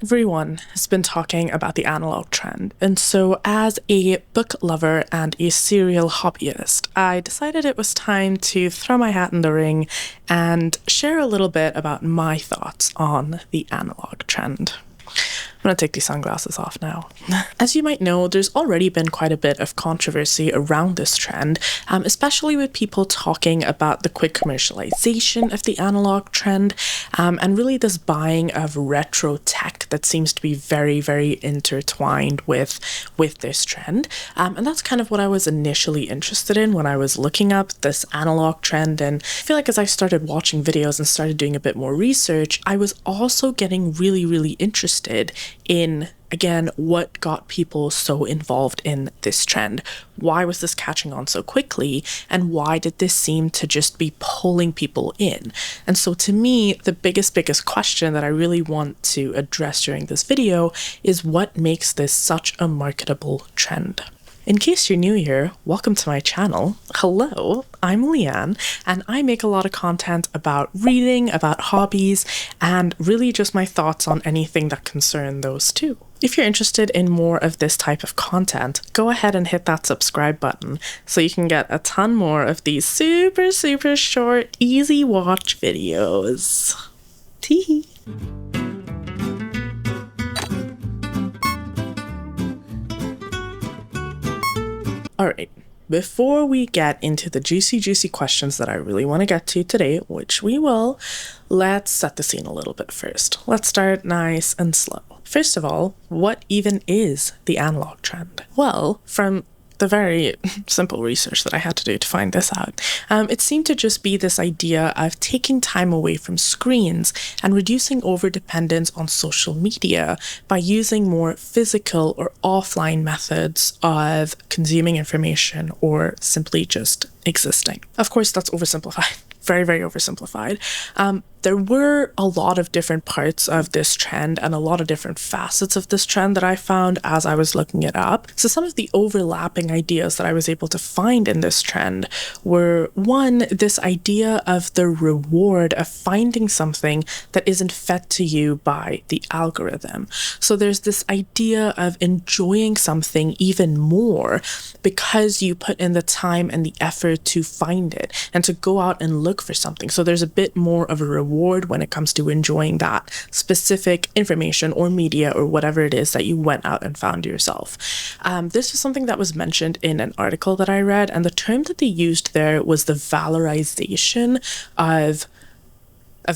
Everyone has been talking about the analog trend, and so as a book lover and a serial hobbyist, I decided it was time to throw my hat in the ring and share a little bit about my thoughts on the analog trend. I'm going to take these sunglasses off now. As you might know, there's already been quite a bit of controversy around this trend, especially with people talking about the quick commercialization of the analog trend, and really this buying of retro tech that seems to be very, very intertwined with this trend. And that's kind of what I was initially interested in when I was looking up this analog trend. And I feel like as I started watching videos and started doing a bit more research, I was also getting really, really interested in, again, what got people so involved in this trend. Why was this catching on so quickly? And why did this seem to just be pulling people in? And so to me, the biggest question that I really want to address during this video is what makes this such a marketable trend? In case you're new here, welcome to my channel. Hello, I'm Leanne, and I make a lot of content about reading, about hobbies, and really just my thoughts on anything that concern those too. If you're interested in more of this type of content, go ahead and hit that subscribe button so you can get a ton more of these super, super short, easy watch videos. Tee. Alright, before we get into the juicy questions that I really want to get to today, which we will, let's set the scene a little bit first. Let's start nice and slow. First of all, what even is the analog trend? Well, from the very simple research that I had to do to find this out, it seemed to just be this idea of taking time away from screens and reducing overdependence on social media by using more physical or offline methods of consuming information or simply just existing. Of course, that's oversimplified. Very, very oversimplified. There were a lot of different parts of this trend and a lot of different facets of this trend that I found as I was looking it up. So some of the overlapping ideas that I was able to find in this trend were, one, this idea of the reward of finding something that isn't fed to you by the algorithm. So there's this idea of enjoying something even more because you put in the time and the effort to find it and to go out and look for something. So there's a bit more of a reward when it comes to enjoying that specific information or media or whatever it is that you went out and found yourself. This was something that was mentioned in an article that I read, and the term that they used there was the valorization of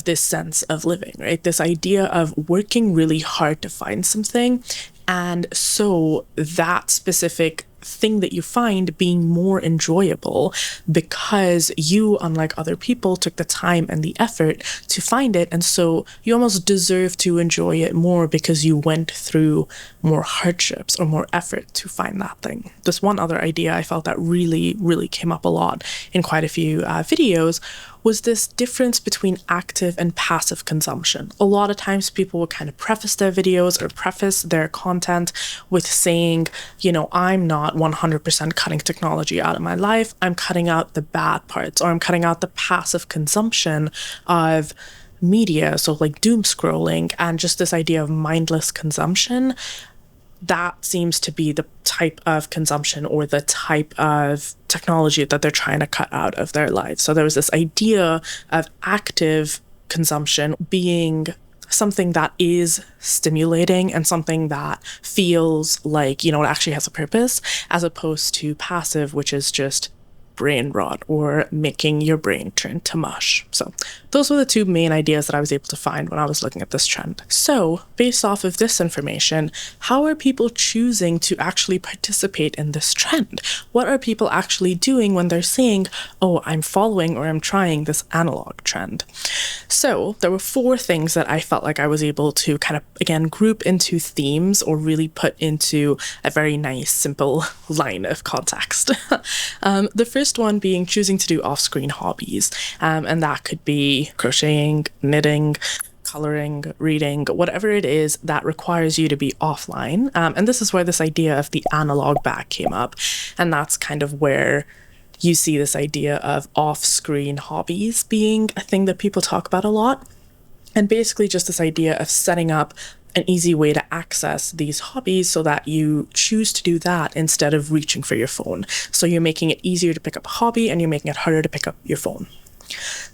this sense of living, right? This idea of working really hard to find something, and so that specific thing that you find being more enjoyable because you, unlike other people, took the time and the effort to find it, and so you almost deserve to enjoy it more because you went through more hardships or more effort to find that thing. This one other idea I felt that really came up a lot in quite a few videos was this difference between active and passive consumption. A lot of times people will kind of preface their videos or preface their content with saying, you know, I'm not 100% cutting technology out of my life. I'm cutting out the bad parts, or I'm cutting out the passive consumption of media. So like doom scrolling and just this idea of mindless consumption. That seems to be the type of consumption or the type of technology that they're trying to cut out of their lives. So there was this idea of active consumption being something that is stimulating and something that feels like, you know, it actually has a purpose, as opposed to passive, which is just brain rot or making your brain turn to mush. So those were the two main ideas that I was able to find when I was looking at this trend. So based off of this information, how are people choosing to actually participate in this trend? What are people actually doing when they're saying, oh, I'm following or I'm trying this analog trend? So there were 4 things that I felt like I was able to kind of, again, group into themes or really put into a very nice, simple line of context. The first one being choosing to do off-screen hobbies, and that could be crocheting, knitting, coloring, reading, whatever it is that requires you to be offline. And this is where this idea of the analog bag came up, and that's kind of where you see this idea of off-screen hobbies being a thing that people talk about a lot. And basically just this idea of setting up an easy way to access these hobbies so that you choose to do that instead of reaching for your phone. So you're making it easier to pick up a hobby and you're making it harder to pick up your phone.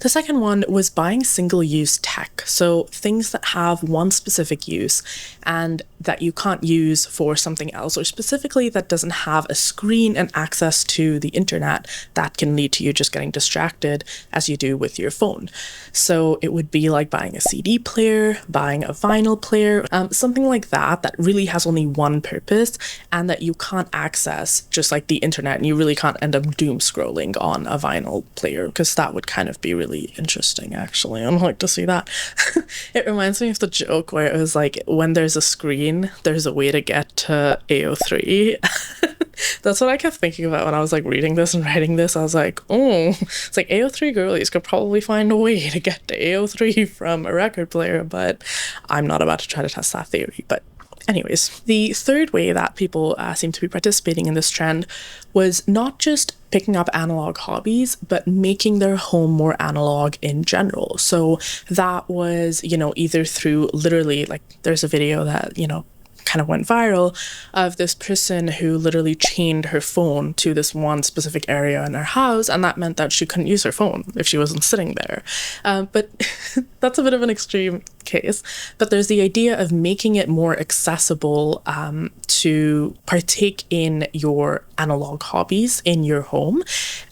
The second one was buying single-use tech, so things that have one specific use and that you can't use for something else, or specifically that doesn't have a screen and access to the internet that can lead to you just getting distracted as you do with your phone. So it would be like buying a CD player, buying a vinyl player, something like that that really has only one purpose and that you can't access just like the internet, and you really can't end up doom scrolling on a vinyl player, because that would kind of be really interesting, actually. I'd like to see that. It reminds me of the joke where it was like, when there's a screen, there's a way to get to AO3. That's what I kept thinking about when I was like reading this and writing this. I was like, oh, it's like AO3 girlies could probably find a way to get to AO3 from a record player, but I'm not about to try to test that theory. But anyways, the third way that people seem to be participating in this trend was not just picking up analog hobbies, but making their home more analog in general. So that was, either through literally, like, there's a video that, kind of went viral of this person who literally chained her phone to this one specific area in her house, and that meant that she couldn't use her phone if she wasn't sitting there. But that's a bit of an extreme case. But there's the idea of making it more accessible to partake in your analog hobbies in your home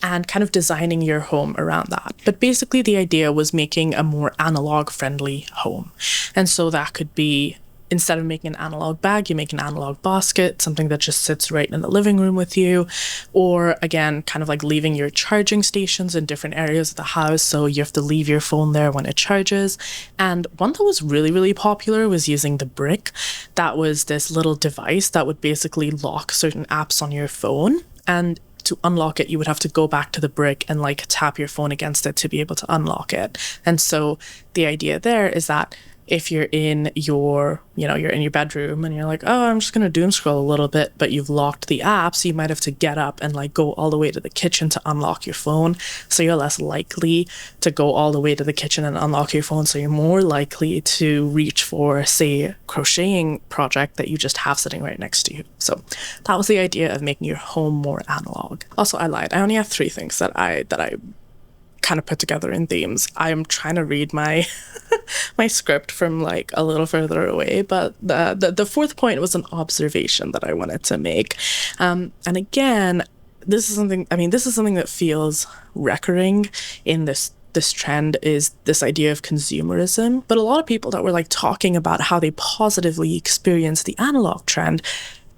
and kind of designing your home around that. But basically the idea was making a more analog friendly home. And so that could be, instead of making an analog bag, you make an analog basket, something that just sits right in the living room with you. Or again, kind of like leaving your charging stations in different areas of the house, so you have to leave your phone there when it charges. And one that was really, really popular was using the brick. That was this little device that would basically lock certain apps on your phone. And to unlock it, you would have to go back to the brick and like tap your phone against it to be able to unlock it. And so the idea there is that if you're in your, you're in your bedroom and you're like, oh, I'm just going to doom scroll a little bit, but you've locked the app, so you might have to get up and like go all the way to the kitchen to unlock your phone. So you're less likely to go all the way to the kitchen and unlock your phone. So you're more likely to reach for, say, a crocheting project that you just have sitting right next to you. So that was the idea of making your home more analog. Also, I lied. I only have 3 things that I kind of put together in themes. I'm trying to read my my script from like a little further away, but the fourth point was an observation that I wanted to make. And again, this is something that feels recurring in this trend, is this idea of consumerism. But a lot of people that were like talking about how they positively experienced the analog trend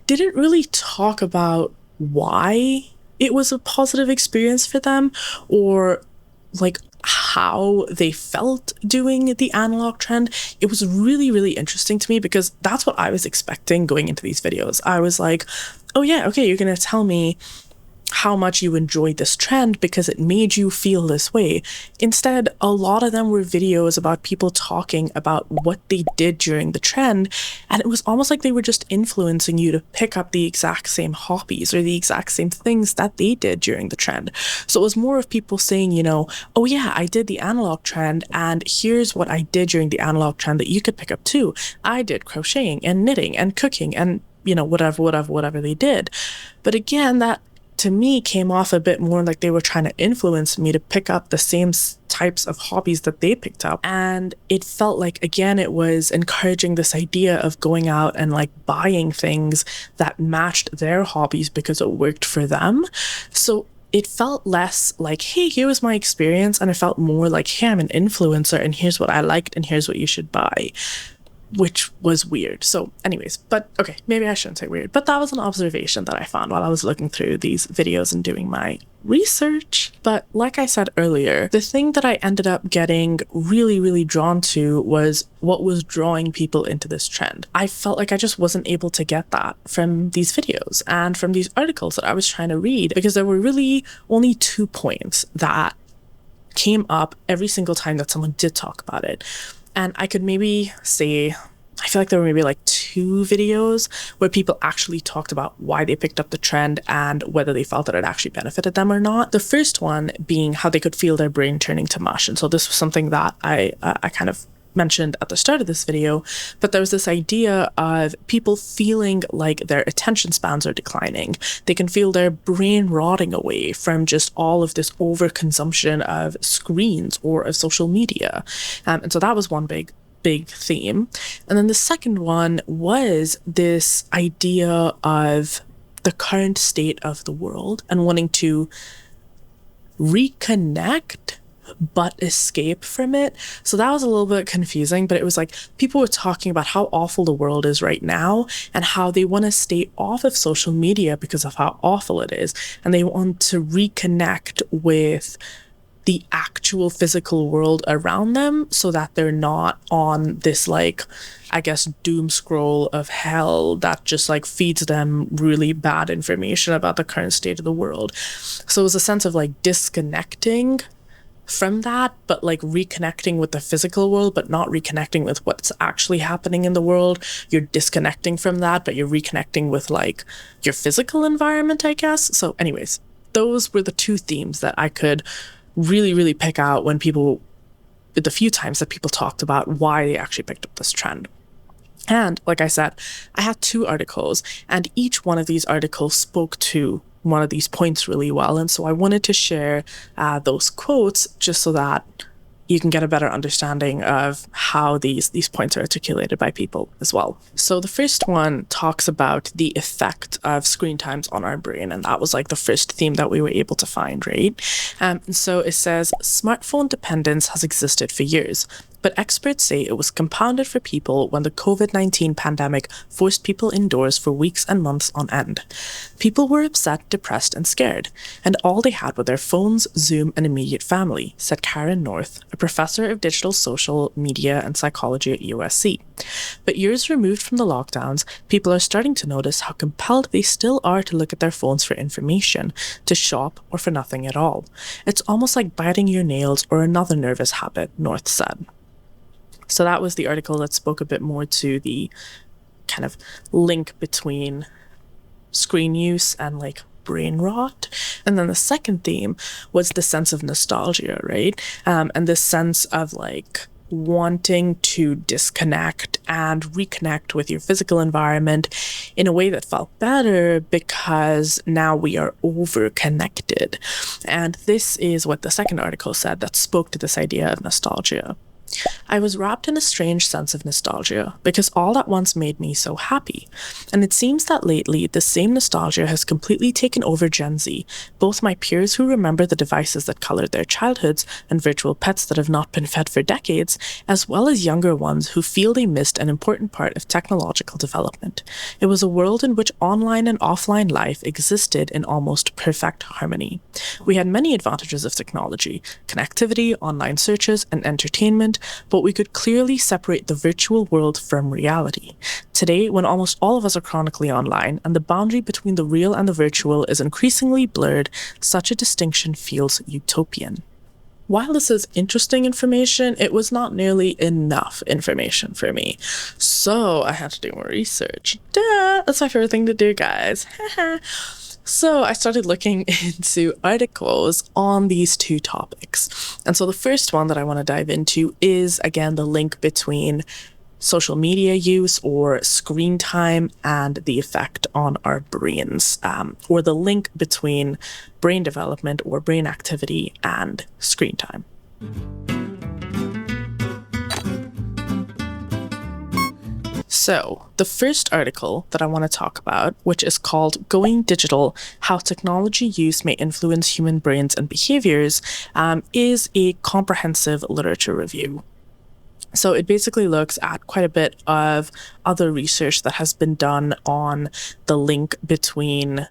didn't really talk about why it was a positive experience for them, or like how they felt doing the analog trend. It was really, really interesting to me, because that's what I was expecting going into these videos. I was like, oh yeah, okay, you're gonna tell me how much you enjoyed this trend because it made you feel this way. Instead, a lot of them were videos about people talking about what they did during the trend, and it was almost like they were just influencing you to pick up the exact same hobbies or the exact same things that they did during the trend. So it was more of people saying, oh yeah, I did the analog trend, and here's what I did during the analog trend that you could pick up too. I did crocheting and knitting and cooking and, whatever they did. But again, that to me came off a bit more like they were trying to influence me to pick up the same types of hobbies that they picked up. And it felt like, again, it was encouraging this idea of going out and like buying things that matched their hobbies because it worked for them. So it felt less like, hey, here was my experience, and it felt more like, hey, I'm an influencer and here's what I liked and here's what you should buy, which was weird. So anyways, but okay, maybe I shouldn't say weird, but that was an observation that I found while I was looking through these videos and doing my research. But like I said earlier, the thing that I ended up getting really, really drawn to was what was drawing people into this trend. I felt like I just wasn't able to get that from these videos and from these articles that I was trying to read, because there were really only 2 points that came up every single time that someone did talk about it. And I could maybe say, I feel like there were maybe like 2 videos where people actually talked about why they picked up the trend and whether they felt that it actually benefited them or not. The first one being how they could feel their brain turning to mush. And so this was something that I kind of mentioned at the start of this video, but there was this idea of people feeling like their attention spans are declining. They can feel their brain rotting away from just all of this overconsumption of screens or of social media. And so that was one big theme. And then the second one was this idea of the current state of the world and wanting to reconnect but escape from it. So that was a little bit confusing, but it was like people were talking about how awful the world is right now and how they want to stay off of social media because of how awful it is, and they want to reconnect with the actual physical world around them so that they're not on this, like, I guess, doom scroll of hell that just like feeds them really bad information about the current state of the world. So it was a sense of like disconnecting from that, but like reconnecting with the physical world, but not reconnecting with what's actually happening in the world. You're disconnecting from that, but you're reconnecting with like your physical environment, I guess. So anyways, those were the two themes that I could really pick out when the few times that people talked about why they actually picked up this trend. And like I said, I had 2 articles, and each one of these articles spoke to one of these points really well. And so I wanted to share those quotes just so that you can get a better understanding of how these points are articulated by people as well. So the first one talks about the effect of screen times on our brain, and that was like the first theme that we were able to find, right? And so it says, smartphone dependence has existed for years, but experts say it was compounded for people when the COVID-19 pandemic forced people indoors for weeks and months on end. People were upset, depressed, and scared, and all they had were their phones, Zoom, and immediate family, said Karen North, a professor of digital social media and psychology at USC. But years removed from the lockdowns, people are starting to notice how compelled they still are to look at their phones for information, to shop, or for nothing at all. It's almost like biting your nails or another nervous habit, North said. So that was the article that spoke a bit more to the kind of link between screen use and like brain rot. And then the second theme was the sense of nostalgia, right? And this sense of like wanting to disconnect and reconnect with your physical environment in a way that felt better because now we are over connected. And this is what the second article said that spoke to this idea of nostalgia. I was wrapped in a strange sense of nostalgia because all that once made me so happy. And it seems that lately, the same nostalgia has completely taken over Gen Z, both my peers who remember the devices that colored their childhoods and virtual pets that have not been fed for decades, as well as younger ones who feel they missed an important part of technological development. It was a world in which online and offline life existed in almost perfect harmony. We had many advantages of technology, connectivity, online searches, and entertainment, but we could clearly separate the virtual world from reality. Today, when almost all of us are chronically online, and the boundary between the real and the virtual is increasingly blurred, such a distinction feels utopian. While this is interesting information, it was not nearly enough information for me. So I had to do more research. Duh! That's my favorite thing to do, guys. So I started looking into articles on these 2 topics. And so the first one that I want to dive into is, again, the link between social media use or screen time and the effect on our brains, or the link between brain development or brain activity and screen time. So, the first article that I want to talk about, which is called Going Digital, How Technology Use May Influence Human Brains and Behaviors, is a comprehensive literature review. So it basically looks at quite a bit of other research that has been done on the link between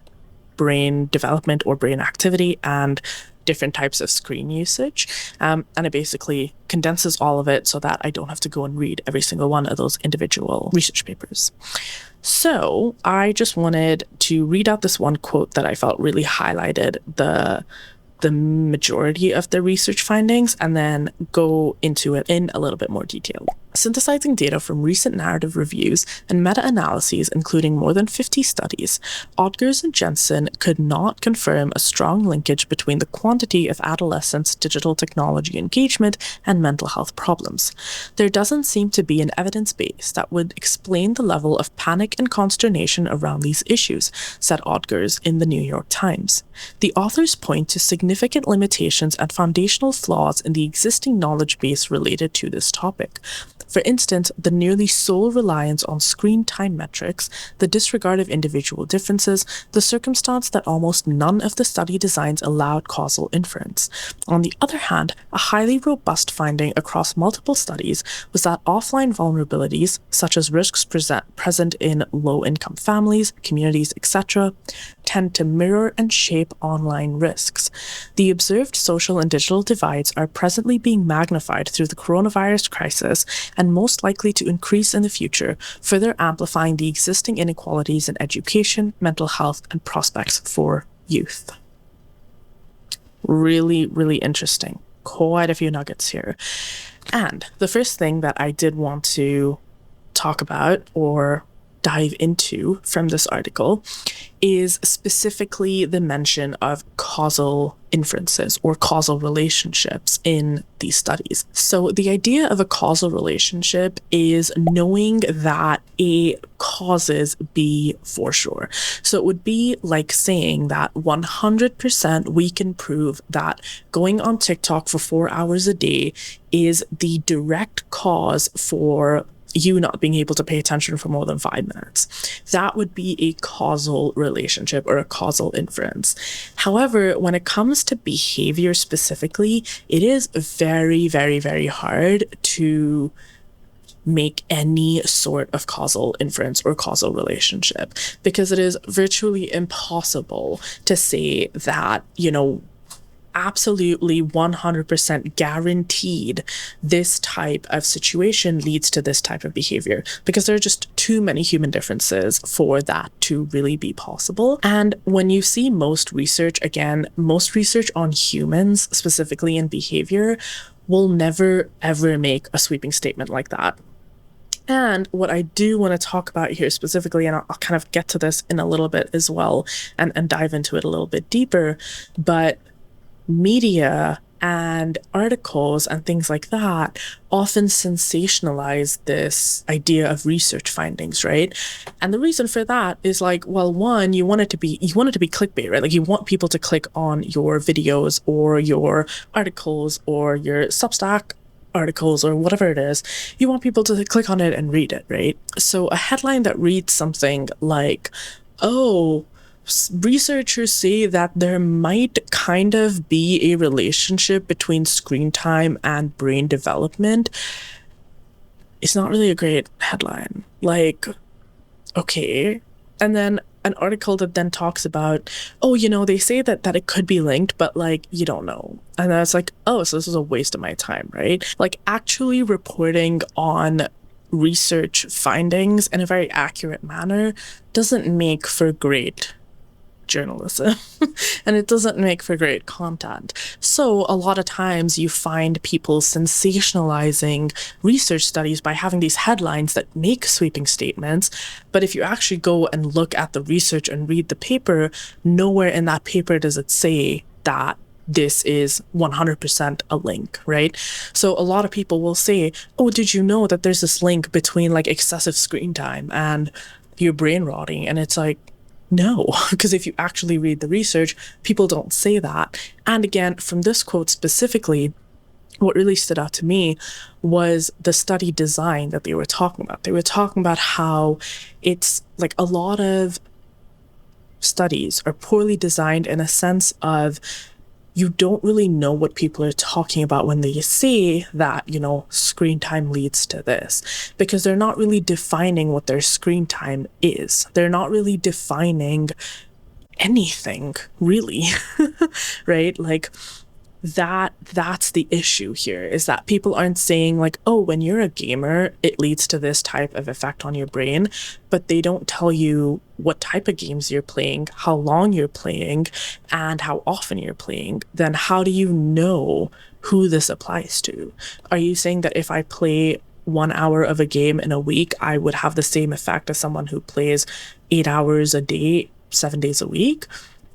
brain development or brain activity and different types of screen usage. And it basically condenses all of it so that I don't have to go and read every single one of those individual research papers. So I just wanted to read out this one quote that I felt really highlighted the majority of the research findings and then go into it in a little bit more detail. Synthesizing data from recent narrative reviews and meta-analyses, including more than 50 studies, Odgers and Jensen could not confirm a strong linkage between the quantity of adolescents' digital technology engagement and mental health problems. There doesn't seem to be an evidence base that would explain the level of panic and consternation around these issues, said Odgers in the New York Times. The authors point to significant limitations and foundational flaws in the existing knowledge base related to this topic. For instance, the nearly sole reliance on screen time metrics, the disregard of individual differences, the circumstance that almost none of the study designs allowed causal inference. On the other hand, a highly robust finding across multiple studies was that offline vulnerabilities, such as risks present in low-income families, communities, etc., tend to mirror and shape online risks. The observed social and digital divides are presently being magnified through the coronavirus crisis and most likely to increase in the future, further amplifying the existing inequalities in education, mental health, and prospects for youth. Really, really interesting. Quite a few nuggets here. And the first thing that I did want to talk about or dive into from this article is specifically the mention of causal inferences or causal relationships in these studies. So the idea of a causal relationship is knowing that A causes B for sure. So it would be like saying that 100% we can prove that going on TikTok for 4 hours a day is the direct cause for you not being able to pay attention for more than 5 minutes. That would be a causal relationship or a causal inference. However, when it comes to behavior specifically, it is very, very, very hard to make any sort of causal inference or causal relationship because it is virtually impossible to say that, absolutely 100% guaranteed this type of situation leads to this type of behavior because there are just too many human differences for that to really be possible. And when you see most research on humans, specifically in behavior, will never ever make a sweeping statement like that. And what I do want to talk about here specifically, and I'll kind of get to this in a little bit as well and dive into it a little bit deeper, but media and articles and things like that often sensationalize this idea of research findings, right? And the reason for that is one, you want it to be clickbait, right? Like you want people to click on your videos or your articles or your Substack articles or whatever it is. You want people to click on it and read it, right? So a headline that reads something like, oh, researchers say that there might kind of be a relationship between screen time and brain development. It's not really a great headline. Okay. And then an article that then talks about, they say that it could be linked, but you don't know. And then it's so this is a waste of my time, right? Actually reporting on research findings in a very accurate manner doesn't make for great journalism and it doesn't make for great content. So a lot of times you find people sensationalizing research studies by having these headlines that make sweeping statements, but if you actually go and look at the research and read the paper, nowhere in that paper does it say that this is 100% a link, right? So a lot of people will say, oh, did you know that there's this link between excessive screen time and your brain rotting? And it's no, because if you actually read the research, people don't say that. And again, from this quote specifically, what really stood out to me was the study design that they were talking about. They were talking about how it's a lot of studies are poorly designed in a sense of you don't really know what people are talking about when they say that, screen time leads to this, because they're not really defining what their screen time is. They're not really defining anything, really, right? That's the issue here, is that people aren't saying when you're a gamer, it leads to this type of effect on your brain, but they don't tell you what type of games you're playing, how long you're playing, and how often you're playing. Then how do you know who this applies to? Are you saying that if I play 1 hour of a game in a week, I would have the same effect as someone who plays 8 hours a day, 7 days a week.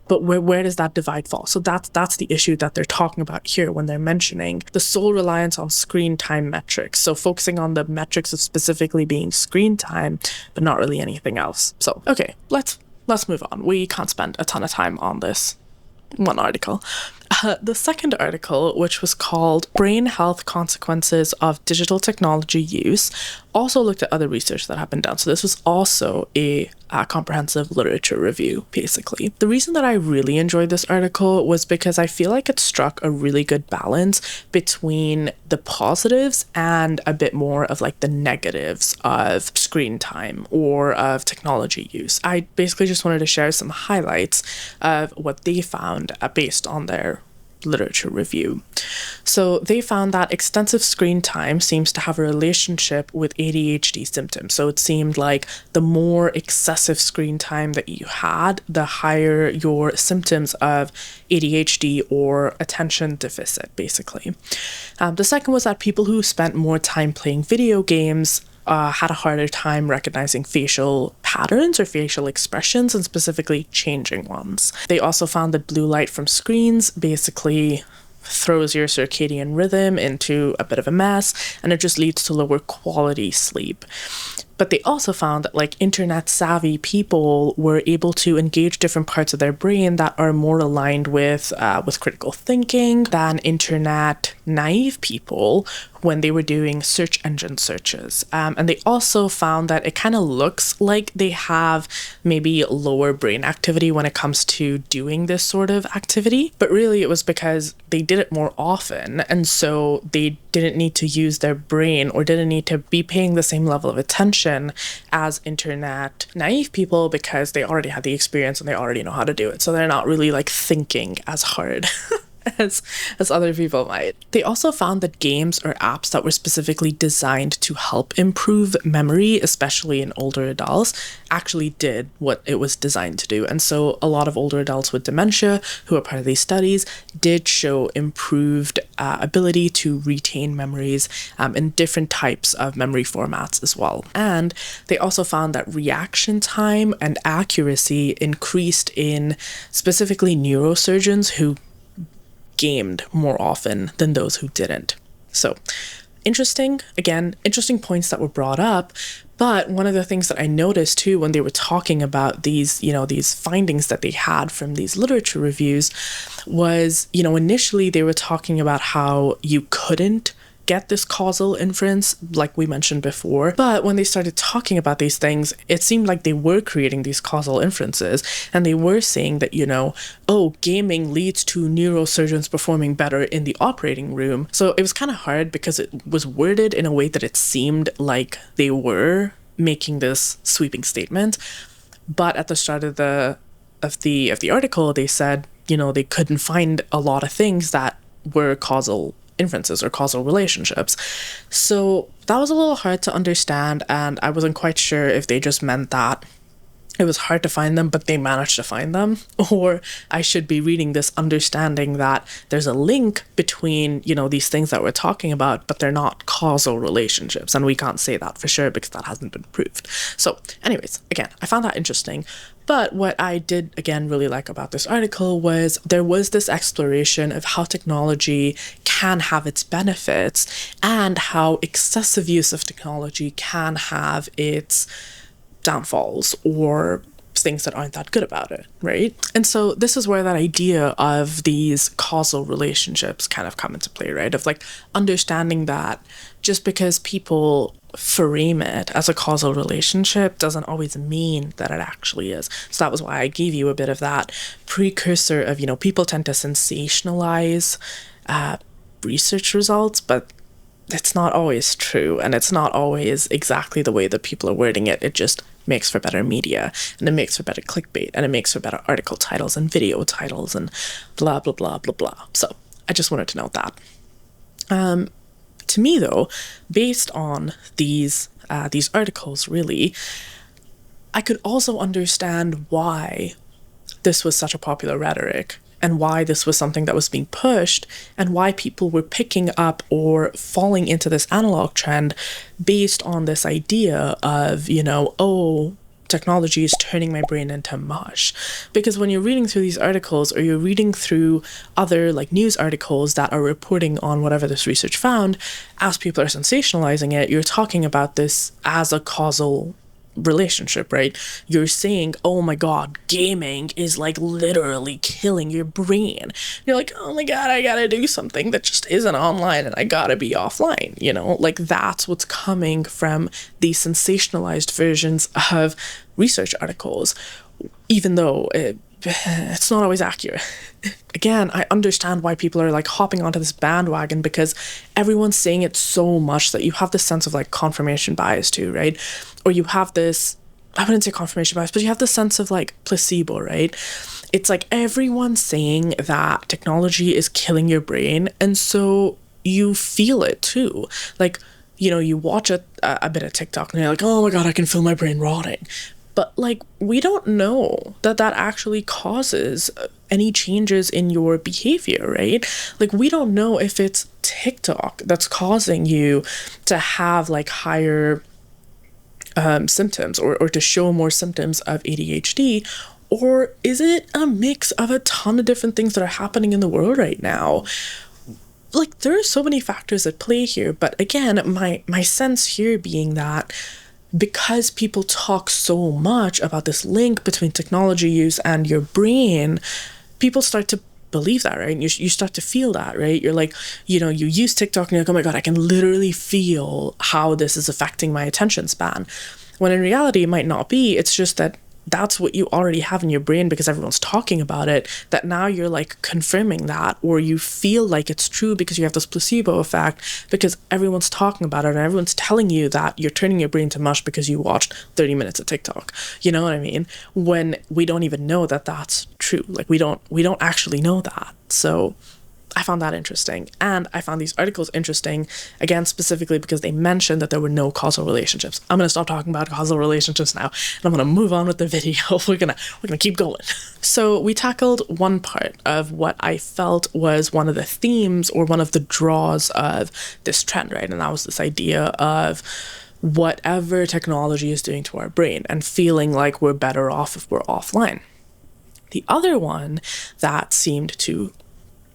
But where does that divide fall? So that's the issue that they're talking about here when they're mentioning the sole reliance on screen time metrics. So focusing on the metrics of specifically being screen time, but not really anything else. So okay, let's move on. We can't spend a ton of time on this one article. The second article, which was called Brain Health Consequences of Digital Technology Use, also looked at other research that had been done. So this was also a comprehensive literature review, basically. The reason that I really enjoyed this article was because I feel like it struck a really good balance between the positives and a bit more of like the negatives of screen time or of technology use. I basically just wanted to share some highlights of what they found based on their literature review. So they found that extensive screen time seems to have a relationship with ADHD symptoms. So it seemed like the more excessive screen time that you had, the higher your symptoms of ADHD or attention deficit, basically. The second was that people who spent more time playing video games had a harder time recognizing facial patterns or facial expressions, and specifically changing ones. They also found that blue light from screens basically throws your circadian rhythm into a bit of a mess, and it just leads to lower quality sleep. But they also found that like internet savvy people were able to engage different parts of their brain that are more aligned with critical thinking than internet naive people when they were doing search engine searches. And they also found that it kind of looks like they have maybe lower brain activity when it comes to doing this sort of activity. But really it was because they did it more often. And so they didn't need to use their brain or didn't need to be paying the same level of attention as internet naive people because they already had the experience and they already know how to do it. So they're not really like thinking as hard as other people might. They also found that games or apps that were specifically designed to help improve memory, especially in older adults, actually did what it was designed to do. And so a lot of older adults with dementia who are part of these studies did show improved ability to retain memories in different types of memory formats as well. And they also found that reaction time and accuracy increased in specifically neurosurgeons who gamed more often than those who didn't. So interesting points that were brought up. But one of the things that I noticed too when they were talking about these findings that they had from these literature reviews was, initially they were talking about how you couldn't get this causal inference, like we mentioned before. But when they started talking about these things, it seemed like they were creating these causal inferences, and they were saying that, gaming leads to neurosurgeons performing better in the operating room. So it was kind of hard because it was worded in a way that it seemed like they were making this sweeping statement. But at the start of the article, they said, they couldn't find a lot of things that were causal inferences or causal relationships. So that was a little hard to understand, and I wasn't quite sure if they just meant that it was hard to find them, but they managed to find them, or I should be reading this understanding that there's a link between, these things that we're talking about, but they're not causal relationships, and we can't say that for sure because that hasn't been proved. So anyways, again, I found that interesting. But what I did, again, really like about this article was there was this exploration of how technology can have its benefits and how excessive use of technology can have its downfalls or things that aren't that good about it, right? And so this is where that idea of these causal relationships kind of come into play, right? Of like understanding that just because people frame it as a causal relationship doesn't always mean that it actually is. So that was why I gave you a bit of that precursor of, people tend to sensationalize research results, but it's not always true, and it's not always exactly the way that people are wording it. It just makes for better media, and it makes for better clickbait, and it makes for better article titles and video titles and blah, blah, blah, blah, blah. So I just wanted to note that. To me, though, based on these articles, really, I could also understand why this was such a popular rhetoric and why this was something that was being pushed, and why people were picking up or falling into this analog trend based on this idea of, oh, technology is turning my brain into mush. Because when you're reading through these articles, or you're reading through other like news articles that are reporting on whatever this research found, as people are sensationalizing it, you're talking about this as a causal relationship, right? You're saying, oh my god, gaming is like literally killing your brain. You're like, oh my god, I gotta do something that just isn't online and I gotta be offline, like that's what's coming from these sensationalized versions of research articles, even though it's not always accurate. Again, I understand why people are like hopping onto this bandwagon, because everyone's saying it so much that you have this sense of like confirmation bias too, right? Or you have this, I wouldn't say confirmation bias, but you have this sense of like placebo, right? It's like everyone's saying that technology is killing your brain, and so you feel it too. Like, you watch a bit of TikTok and you're like, oh my god, I can feel my brain rotting. But like, we don't know that actually causes any changes in your behavior, right? Like, we don't know if it's TikTok that's causing you to have like higher symptoms or to show more symptoms of ADHD, or is it a mix of a ton of different things that are happening in the world right now? Like, there are so many factors at play here, but again, my sense here being that because people talk so much about this link between technology use and your brain, people start to believe that, right? And you start to feel that, right? You're like, you use TikTok and you're like, oh my god, I can literally feel how this is affecting my attention span. When in reality, it might not be. It's just that that's what you already have in your brain because everyone's talking about it, that now you're like confirming that, or you feel like it's true because you have this placebo effect because everyone's talking about it and everyone's telling you that you're turning your brain to mush because you watched 30 minutes of TikTok. You know what I mean? When we don't even know that that's true. Like, we don't actually know that. So I found that interesting. And I found these articles interesting, again, specifically because they mentioned that there were no causal relationships. I'm going to stop talking about causal relationships now, and I'm going to move on with the video. We're going to keep going. So we tackled one part of what I felt was one of the themes or one of the draws of this trend, right? And that was this idea of whatever technology is doing to our brain and feeling like we're better off if we're offline. The other one that seemed to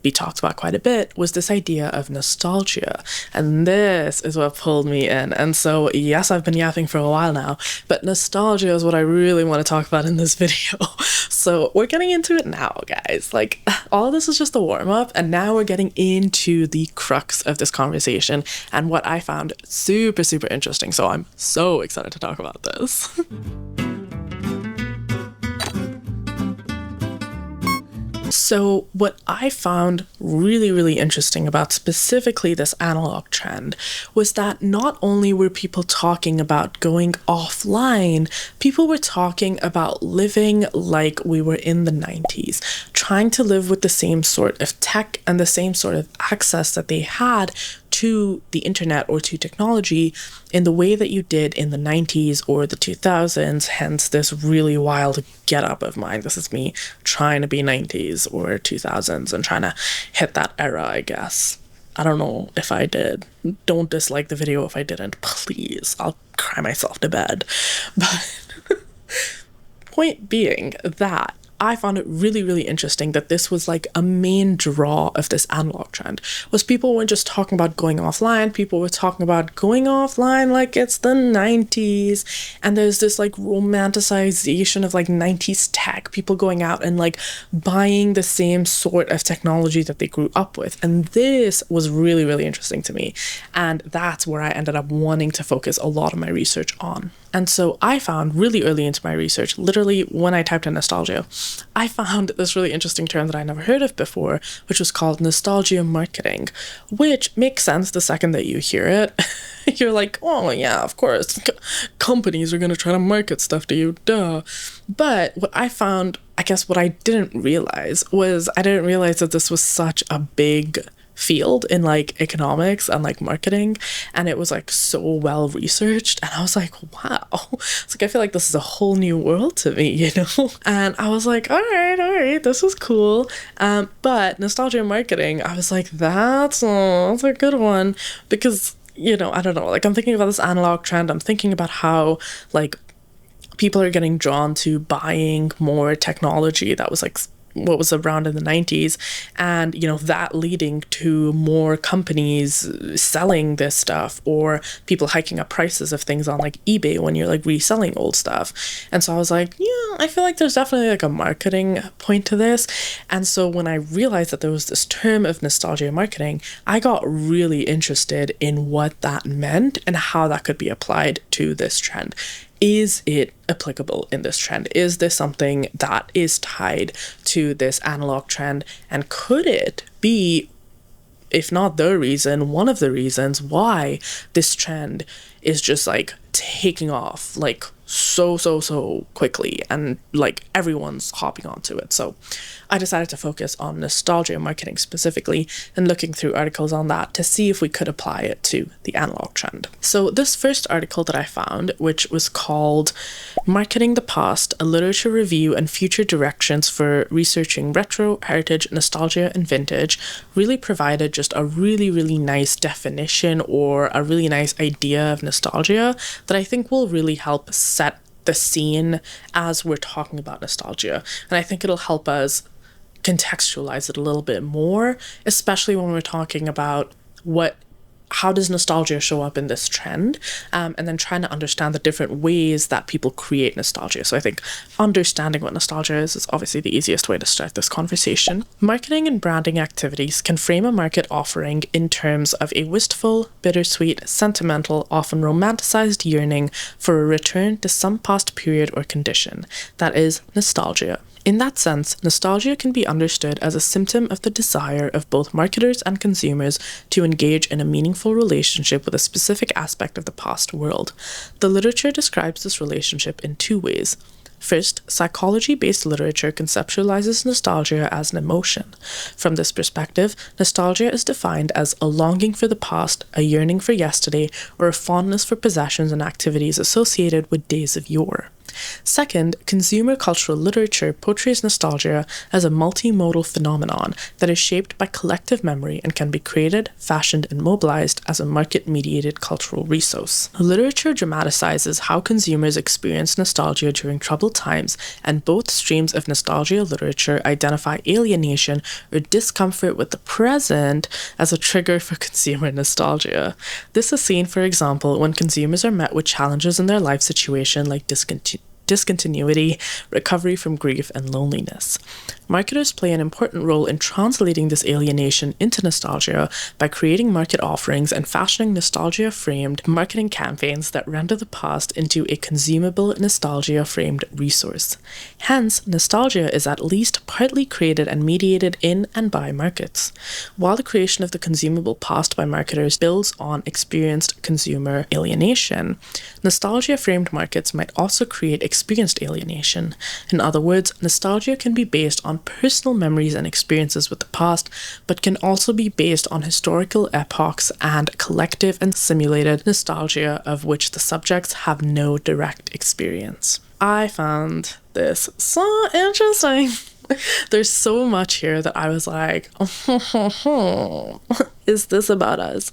be talked about quite a bit was this idea of nostalgia, and this is what pulled me in. And so yes, I've been yapping for a while now, but nostalgia is what I really want to talk about in this video. So we're getting into it now, guys. Like, all of this is just a warm-up, and now we're getting into the crux of this conversation and what I found super interesting. So I'm so excited to talk about this. So what I found really interesting about specifically this analog trend was that not only were people talking about going offline, people were talking about living like we were in the 90s, trying to live with the same sort of tech and the same sort of access that they had to the internet or to technology in the way that you did in the 90s or the 2000s, hence this really wild get up of mine. This is me trying to be 90s or 2000s and trying to hit that era, I guess. I don't know if I did. Don't dislike the video if I didn't, please. I'll cry myself to bed. But point being that I found it really interesting that this was like a main draw of this analog trend, was people weren't just talking about going offline, people were talking about going offline like it's the 90s, and there's this like romanticization of like 90s tech, people going out and like buying the same sort of technology that they grew up with. And this was really interesting to me, and that's where I ended up wanting to focus a lot of my research on. And so I found really early into my research, literally when I typed in nostalgia, I found this really interesting term that I never heard of before, which was called nostalgia marketing, which makes sense the second that you hear it. You're like, oh yeah, of course, companies are going to try to market stuff to you, duh. But what I found, I guess what I didn't realize was I didn't realize that this was such a big field in like economics and like marketing, and it was like so well researched, and I was like, wow, it's like I feel like this is a whole new world to me, you know. And I was like, all right, this is cool. But nostalgia marketing, I was like, that's a good one, because, you know, I don't know, like I'm thinking about this analog trend, I'm thinking about how like people are getting drawn to buying more technology that was like what was around in the 90s, and you know, that leading to more companies selling this stuff, or people hiking up prices of things on like eBay when you're like reselling old stuff. And so I was like, yeah, I feel like there's definitely like a marketing point to this. And so when I realized that there was this term of nostalgia marketing, I got really interested in what that meant and how that could be applied to this trend. Is it applicable in this trend? Is this something that is tied to this analog trend? And could it be, if not the reason, one of the reasons why this trend is just like taking off like so quickly, and like everyone's hopping onto it? So I decided to focus on nostalgia marketing specifically, and looking through articles on that to see if we could apply it to the analog trend. So this first article that I found, which was called Marketing the Past, a Literature Review and Future Directions for Researching Retro, Heritage, Nostalgia, and Vintage, really provided just a really nice definition, or a really nice idea of nostalgia that I think will really help set the scene as we're talking about nostalgia. And I think it'll help us contextualize it a little bit more, especially when we're talking about how does nostalgia show up in this trend, and then trying to understand the different ways that people create nostalgia. So I think understanding what nostalgia is obviously the easiest way to start this conversation. Marketing and branding activities can frame a market offering in terms of a wistful, bittersweet, sentimental, often romanticized yearning for a return to some past period or condition. That is nostalgia. In that sense, nostalgia can be understood as a symptom of the desire of both marketers and consumers to engage in a meaningful relationship with a specific aspect of the past world. The literature describes this relationship in two ways. First, psychology-based literature conceptualizes nostalgia as an emotion. From this perspective, nostalgia is defined as a longing for the past, a yearning for yesterday, or a fondness for possessions and activities associated with days of yore. Second, consumer cultural literature portrays nostalgia as a multimodal phenomenon that is shaped by collective memory and can be created, fashioned, and mobilized as a market-mediated cultural resource. Literature dramatizes how consumers experience nostalgia during troubled times, and both streams of nostalgia literature identify alienation or discomfort with the present as a trigger for consumer nostalgia. This is seen, for example, when consumers are met with challenges in their life situation like discontinuity, recovery from grief, and loneliness. Marketers play an important role in translating this alienation into nostalgia by creating market offerings and fashioning nostalgia-framed marketing campaigns that render the past into a consumable nostalgia-framed resource. Hence, nostalgia is at least partly created and mediated in and by markets. While the creation of the consumable past by marketers builds on experienced consumer alienation, nostalgia-framed markets might also create experienced alienation. In other words, nostalgia can be based on personal memories and experiences with the past, but can also be based on historical epochs and collective and simulated nostalgia of which the subjects have no direct experience. I found this so interesting. There's so much here that I was like, is this about us?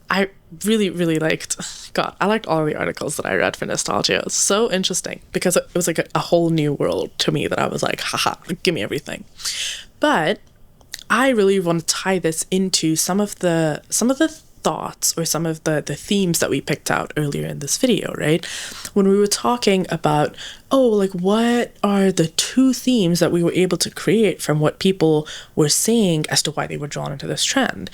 I really liked all the articles that I read for nostalgia. It was so interesting because it was like a whole new world to me that I was like, haha, give me everything. But I really want to tie this into some of the thoughts or some of the themes that we picked out earlier in this video, right? When we were talking about, what are the two themes that we were able to create from what people were saying as to why they were drawn into this trend.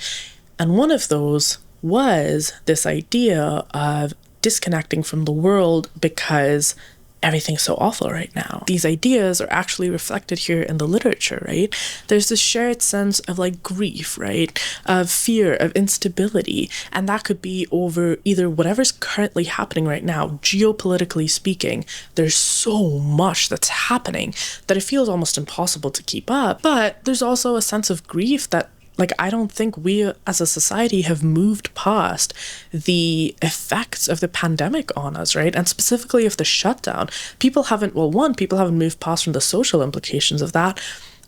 And one of those was this idea of disconnecting from the world because everything's so awful right now. These ideas are actually reflected here in the literature, right? There's this shared sense of like grief, right? Of fear, of instability. And that could be over either whatever's currently happening right now, geopolitically speaking. There's so much that's happening that it feels almost impossible to keep up. But there's also a sense of grief that Like, I don't think we as a society have moved past the effects of the pandemic on us, right? And specifically of the shutdown. People haven't moved past from the social implications of that.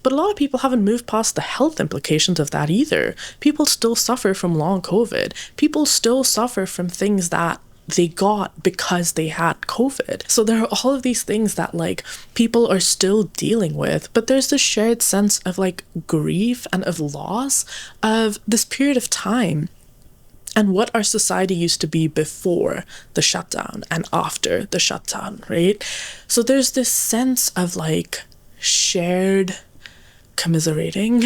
But a lot of people haven't moved past the health implications of that either. People still suffer from long COVID. People still suffer from things that they got because they had COVID. So there are all of these things that like people are still dealing with, but there's this shared sense of like grief and of loss of this period of time and what our society used to be before the shutdown and after the shutdown, right? So there's this sense of like shared commiserating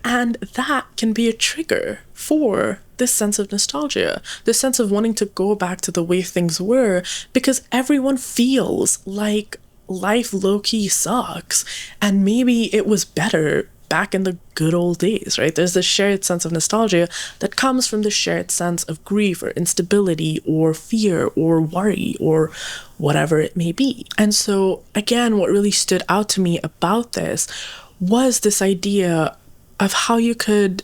and that can be a trigger for this sense of nostalgia, this sense of wanting to go back to the way things were, because everyone feels like life low-key sucks and maybe it was better back in the good old days, right? There's this shared sense of nostalgia that comes from the shared sense of grief or instability or fear or worry or whatever it may be. And so again, what really stood out to me about this was this idea of how you could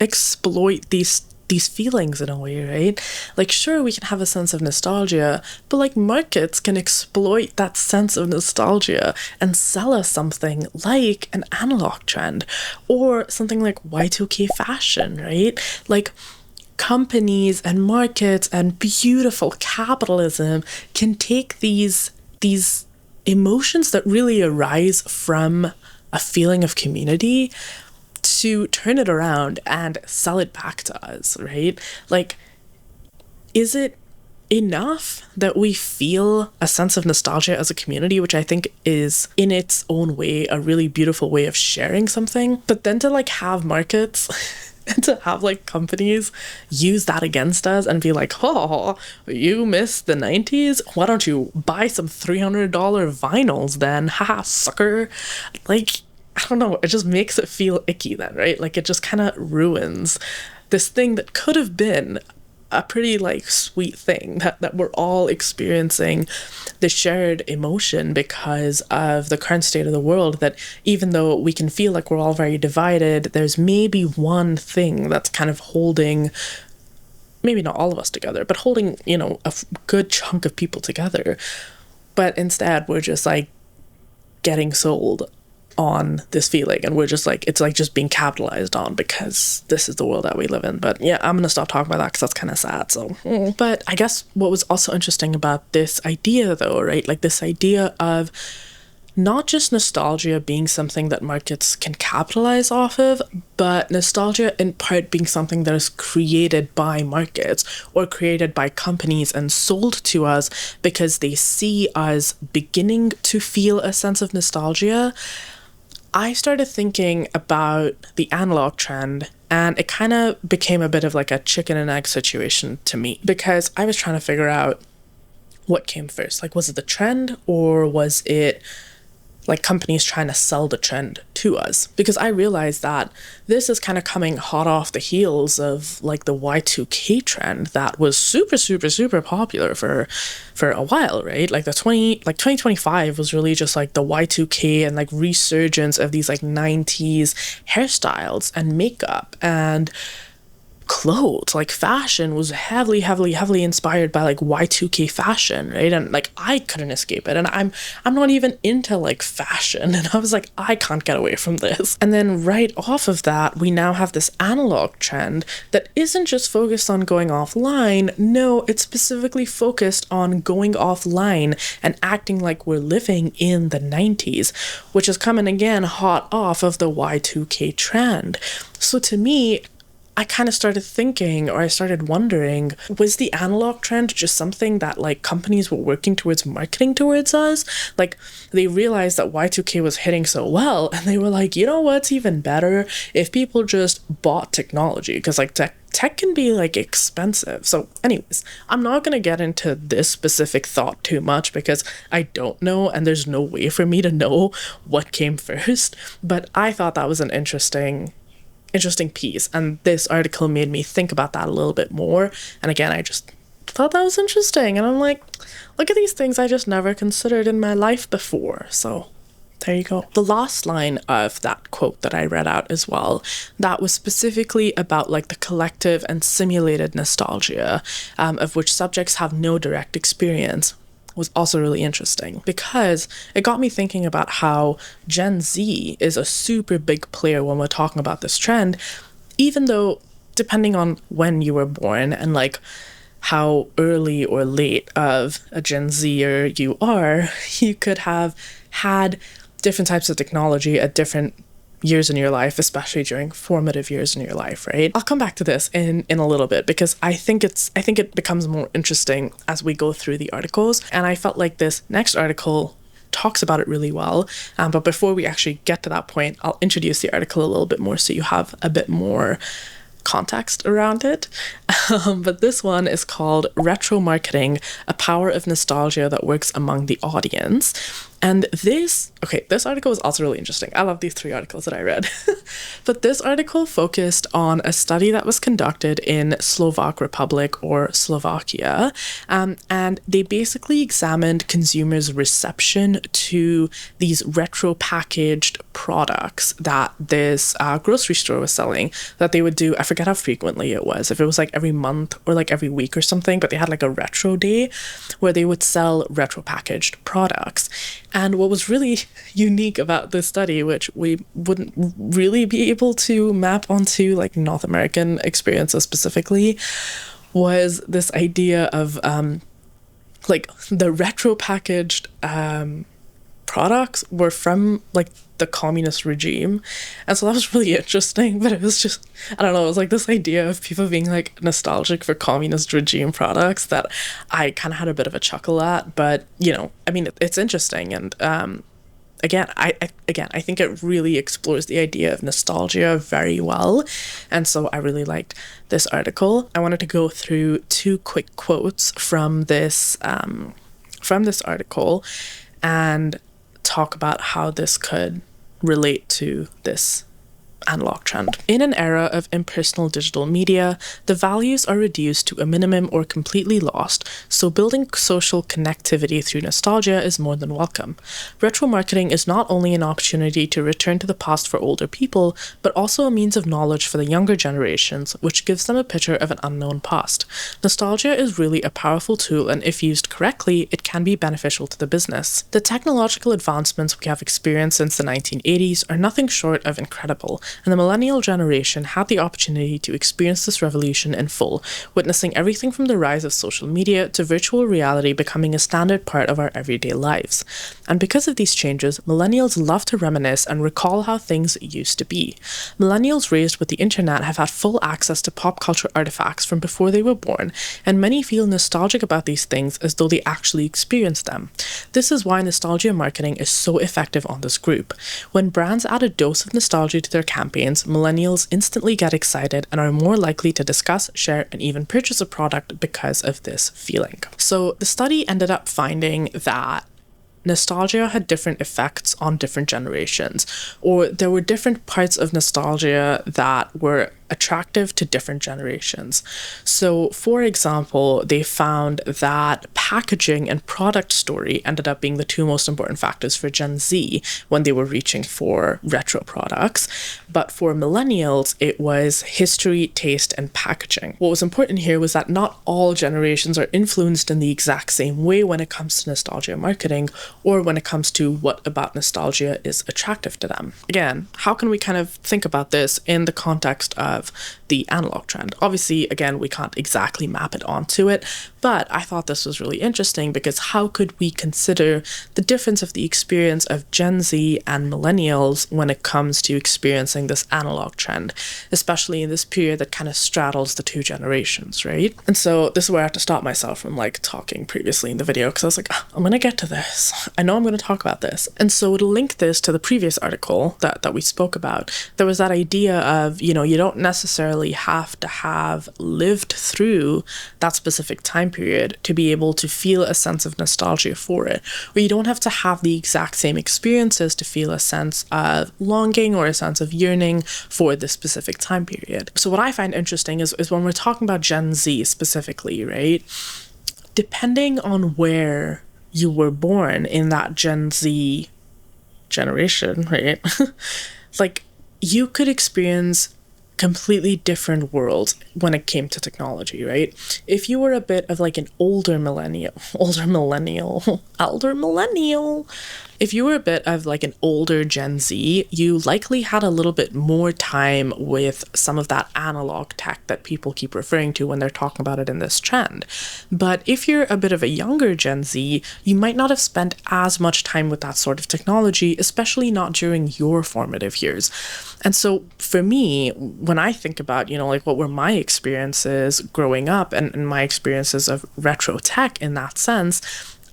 exploit these feelings in a way, right? Like, sure, we can have a sense of nostalgia, but like markets can exploit that sense of nostalgia and sell us something like an analog trend or something like Y2K fashion, right? Like, companies and markets and beautiful capitalism can take these emotions that really arise from a feeling of community to turn it around and sell it back to us, right? Like, is it enough that we feel a sense of nostalgia as a community, which I think is in its own way a really beautiful way of sharing something, but then to like have markets and to have like companies use that against us and be like, oh, you missed the 90s? Why don't you buy some $300 vinyls then? Haha, sucker. Like, I don't know, it just makes it feel icky then, right? Like, it just kind of ruins this thing that could have been a pretty like sweet thing that we're all experiencing the shared emotion because of the current state of the world, that even though we can feel like we're all very divided, there's maybe one thing that's kind of holding, maybe not all of us together, but holding, you know, a good chunk of people together. But instead we're just like getting sold on this feeling and we're just like, it's like just being capitalized on because this is the world that we live in. But yeah, I'm gonna stop talking about that because that's kind of sad. So but I guess what was also interesting about this idea though, right, like this idea of not just nostalgia being something that markets can capitalize off of, but nostalgia in part being something that is created by markets or created by companies and sold to us because they see us beginning to feel a sense of nostalgia. I started thinking about the analog trend, and it kind of became a bit of like a chicken and egg situation to me because I was trying to figure out what came first. Like, was it the trend or was it like companies trying to sell the trend to us? Because I realized that this is kind of coming hot off the heels of like the Y2K trend that was super, super, super popular for a while, right? Like 2025 was really just like the Y2K and like resurgence of these like 90s hairstyles and makeup and clothes. Like, fashion was heavily inspired by like Y2K fashion, right? And like I couldn't escape it, and I'm not even into like fashion, and I was like, I can't get away from this. And then right off of that, we now have this analog trend that isn't just focused on going offline. No, it's specifically focused on going offline and acting like we're living in the 90s, which is coming again hot off of the Y2K trend. So to me, I kind of started thinking, or I started wondering, was the analog trend just something that like companies were working towards marketing towards us? Like, they realized that Y2K was hitting so well and they were like, you know what's even better? If people just bought technology, because like tech can be like expensive. So anyways, I'm not going to get into this specific thought too much because I don't know and there's no way for me to know what came first. But I thought that was an interesting piece, and this article made me think about that a little bit more. And again, I just thought that was interesting, and I'm like, look at these things I just never considered in my life before. So There you go. The last line of that quote that I read out as well, that was specifically about like the collective and simulated nostalgia, of which subjects have no direct experience, was also really interesting because it got me thinking about how Gen Z is a super big player when we're talking about this trend, even though depending on when you were born and like how early or late of a Gen Zer you are, you could have had different types of technology at different years in your life, especially during formative years in your life, right? I'll come back to this in a little bit because I think it becomes more interesting as we go through the articles. And I felt like this next article talks about it really well. But before we actually get to that point, I'll introduce the article a little bit more so you have a bit more context around it. But this one is called Retro Marketing, a Power of Nostalgia That Works Among the Audience. And this article is also really interesting. I love these 3 articles that I read. But this article focused on a study that was conducted in Slovak Republic or Slovakia. And they basically examined consumers' reception to these retro packaged products that this grocery store was selling, that they would do. I forget how frequently it was, if it was like every month or like every week or something, but they had like a retro day where they would sell retro packaged products. And what was really unique about this study, which we wouldn't really be able to map onto like North American experiences specifically, was this idea of like the retro packaged products were from like the communist regime. And so that was really interesting, but it was just, I don't know, it was like this idea of people being like nostalgic for communist regime products that I kind of had a bit of a chuckle at. But, you know, I mean, it's interesting. And again, I think it really explores the idea of nostalgia very well. And so I really liked this article. I wanted to go through 2 quick quotes from this article and talk about how this could relate to this analog trend. In an era of impersonal digital media, the values are reduced to a minimum or completely lost, so building social connectivity through nostalgia is more than welcome. Retro marketing is not only an opportunity to return to the past for older people, but also a means of knowledge for the younger generations, which gives them a picture of an unknown past. Nostalgia is really a powerful tool, and if used correctly, it can be beneficial to the business. The technological advancements we have experienced since the 1980s are nothing short of incredible, and the millennial generation had the opportunity to experience this revolution in full, witnessing everything from the rise of social media to virtual reality becoming a standard part of our everyday lives. And because of these changes, millennials love to reminisce and recall how things used to be. Millennials raised with the internet have had full access to pop culture artifacts from before they were born, and many feel nostalgic about these things as though they actually experienced them. This is why nostalgia marketing is so effective on this group. When brands add a dose of nostalgia to their campaigns, millennials instantly get excited and are more likely to discuss, share, and even purchase a product because of this feeling. So the study ended up finding that nostalgia had different effects on different generations, or there were different parts of nostalgia that were attractive to different generations. So, for example, they found that packaging and product story ended up being the 2 most important factors for Gen Z when they were reaching for retro products. But for millennials, it was history, taste, and packaging. What was important here was that not all generations are influenced in the exact same way when it comes to nostalgia marketing, or when it comes to what about nostalgia is attractive to them. Again, how can we kind of think about this in the context of the analog trend? Obviously, again, we can't exactly map it onto it, but I thought this was really interesting because how could we consider the difference of the experience of Gen Z and millennials when it comes to experiencing this analog trend, especially in this period that kind of straddles the 2 generations, right? And so this is where I have to stop myself from like talking previously in the video because I was like, I'm going to get to this. I know I'm going to talk about this. And so to link this to the previous article that we spoke about, there was that idea of, you don't necessarily have to have lived through that specific time period to be able to feel a sense of nostalgia for it, or you don't have to have the exact same experiences to feel a sense of longing or a sense of yearning for this specific time period. So what I find interesting is when we're talking about Gen Z specifically, right? Depending on where you were born in that Gen Z generation, right? Like, you could experience completely different worlds when it came to technology, right? If you were a bit of like an elder millennial, if you were a bit of like an older Gen Z, you likely had a little bit more time with some of that analog tech that people keep referring to when they're talking about it in this trend. But if you're a bit of a younger Gen Z, you might not have spent as much time with that sort of technology, especially not during your formative years. And so for me, when I think about, like what were my experiences growing up and my experiences of retro tech in that sense,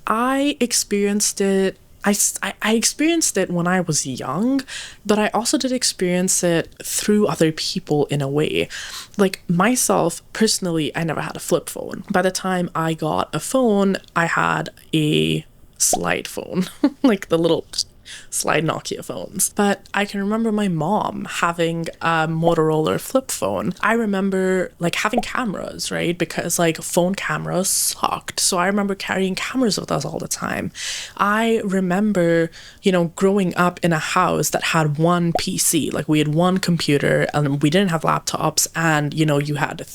I experienced it. I experienced it when I was young, but I also did experience it through other people in a way. Like myself, personally, I never had a flip phone. By the time I got a phone, I had a slide phone, like the little slide Nokia phones. But I can remember my mom having a Motorola flip phone. I remember like having cameras, right? Because like phone cameras sucked. So I remember carrying cameras with us all the time. I remember, growing up in a house that had one PC. Like we had one computer and we didn't have laptops, and you had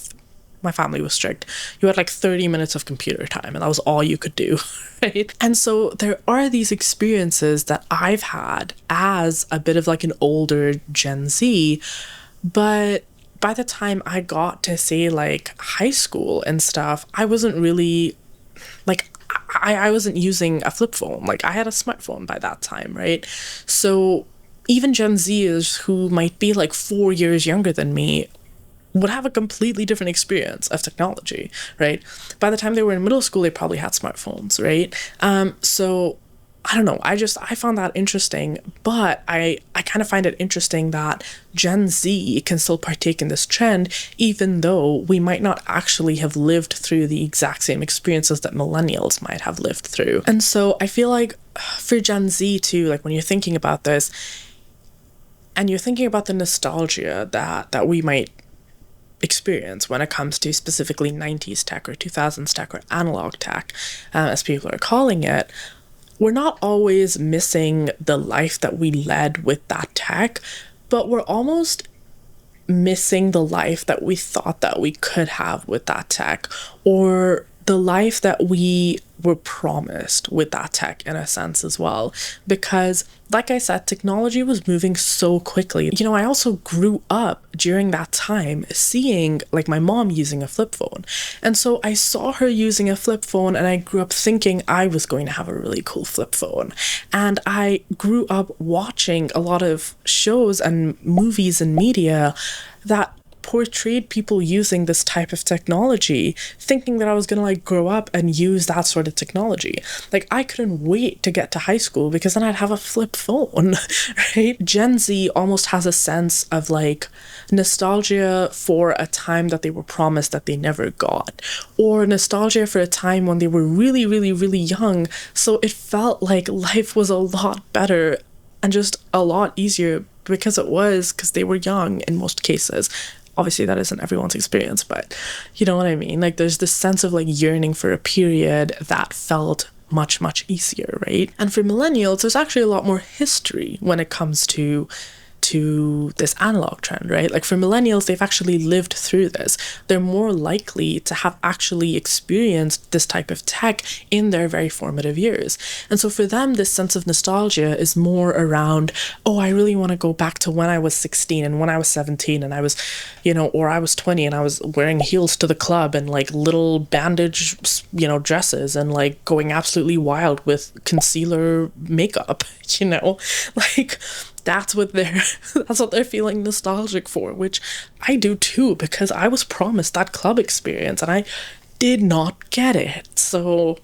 my family was strict. You had like 30 minutes of computer time and that was all you could do, right? And so there are these experiences that I've had as a bit of like an older Gen Z, but by the time I got to say like high school and stuff, I wasn't really like I wasn't using a flip phone. Like I had a smartphone by that time, right? So even Gen Zers who might be like 4 years younger than me would have a completely different experience of technology, right? By the time they were in middle school, they probably had smartphones, right? So I don't know. I found that interesting, but I kind of find it interesting that Gen Z can still partake in this trend, even though we might not actually have lived through the exact same experiences that millennials might have lived through. And so I feel like for Gen Z too, like when you're thinking about this, and you're thinking about the nostalgia that we might experience when it comes to specifically 90s tech or 2000s tech or analog tech, as people are calling it, we're not always missing the life that we led with that tech, but we're almost missing the life that we thought that we could have with that tech, or the life that we were promised with that tech in a sense as well. Because like I said, technology was moving so quickly. I also grew up during that time seeing like my mom using a flip phone. And so I saw her using a flip phone and I grew up thinking I was going to have a really cool flip phone. And I grew up watching a lot of shows and movies and media that portrayed people using this type of technology, thinking that I was gonna like grow up and use that sort of technology. Like I couldn't wait to get to high school because then I'd have a flip phone, right? Gen Z almost has a sense of like nostalgia for a time that they were promised that they never got, or nostalgia for a time when they were really, really, really young. So it felt like life was a lot better and just a lot easier because they were young in most cases. Obviously that isn't everyone's experience, but you know what I mean? Like there's this sense of like yearning for a period that felt much, much easier, right? And for millennials, there's actually a lot more history when it comes to this analog trend, right? Like for millennials, they've actually lived through this. They're more likely to have actually experienced this type of tech in their very formative years. And so for them, this sense of nostalgia is more around, oh, I really want to go back to when I was 16 and when I was 17 and I was, or I was 20 and I was wearing heels to the club and like little bandage, dresses and like going absolutely wild with concealer makeup, like that's what they're feeling nostalgic for, which I do too, because I was promised that club experience and I did not get it. So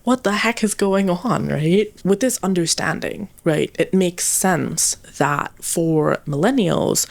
what the heck is going on, right? With this understanding, right, it makes sense that for millennials,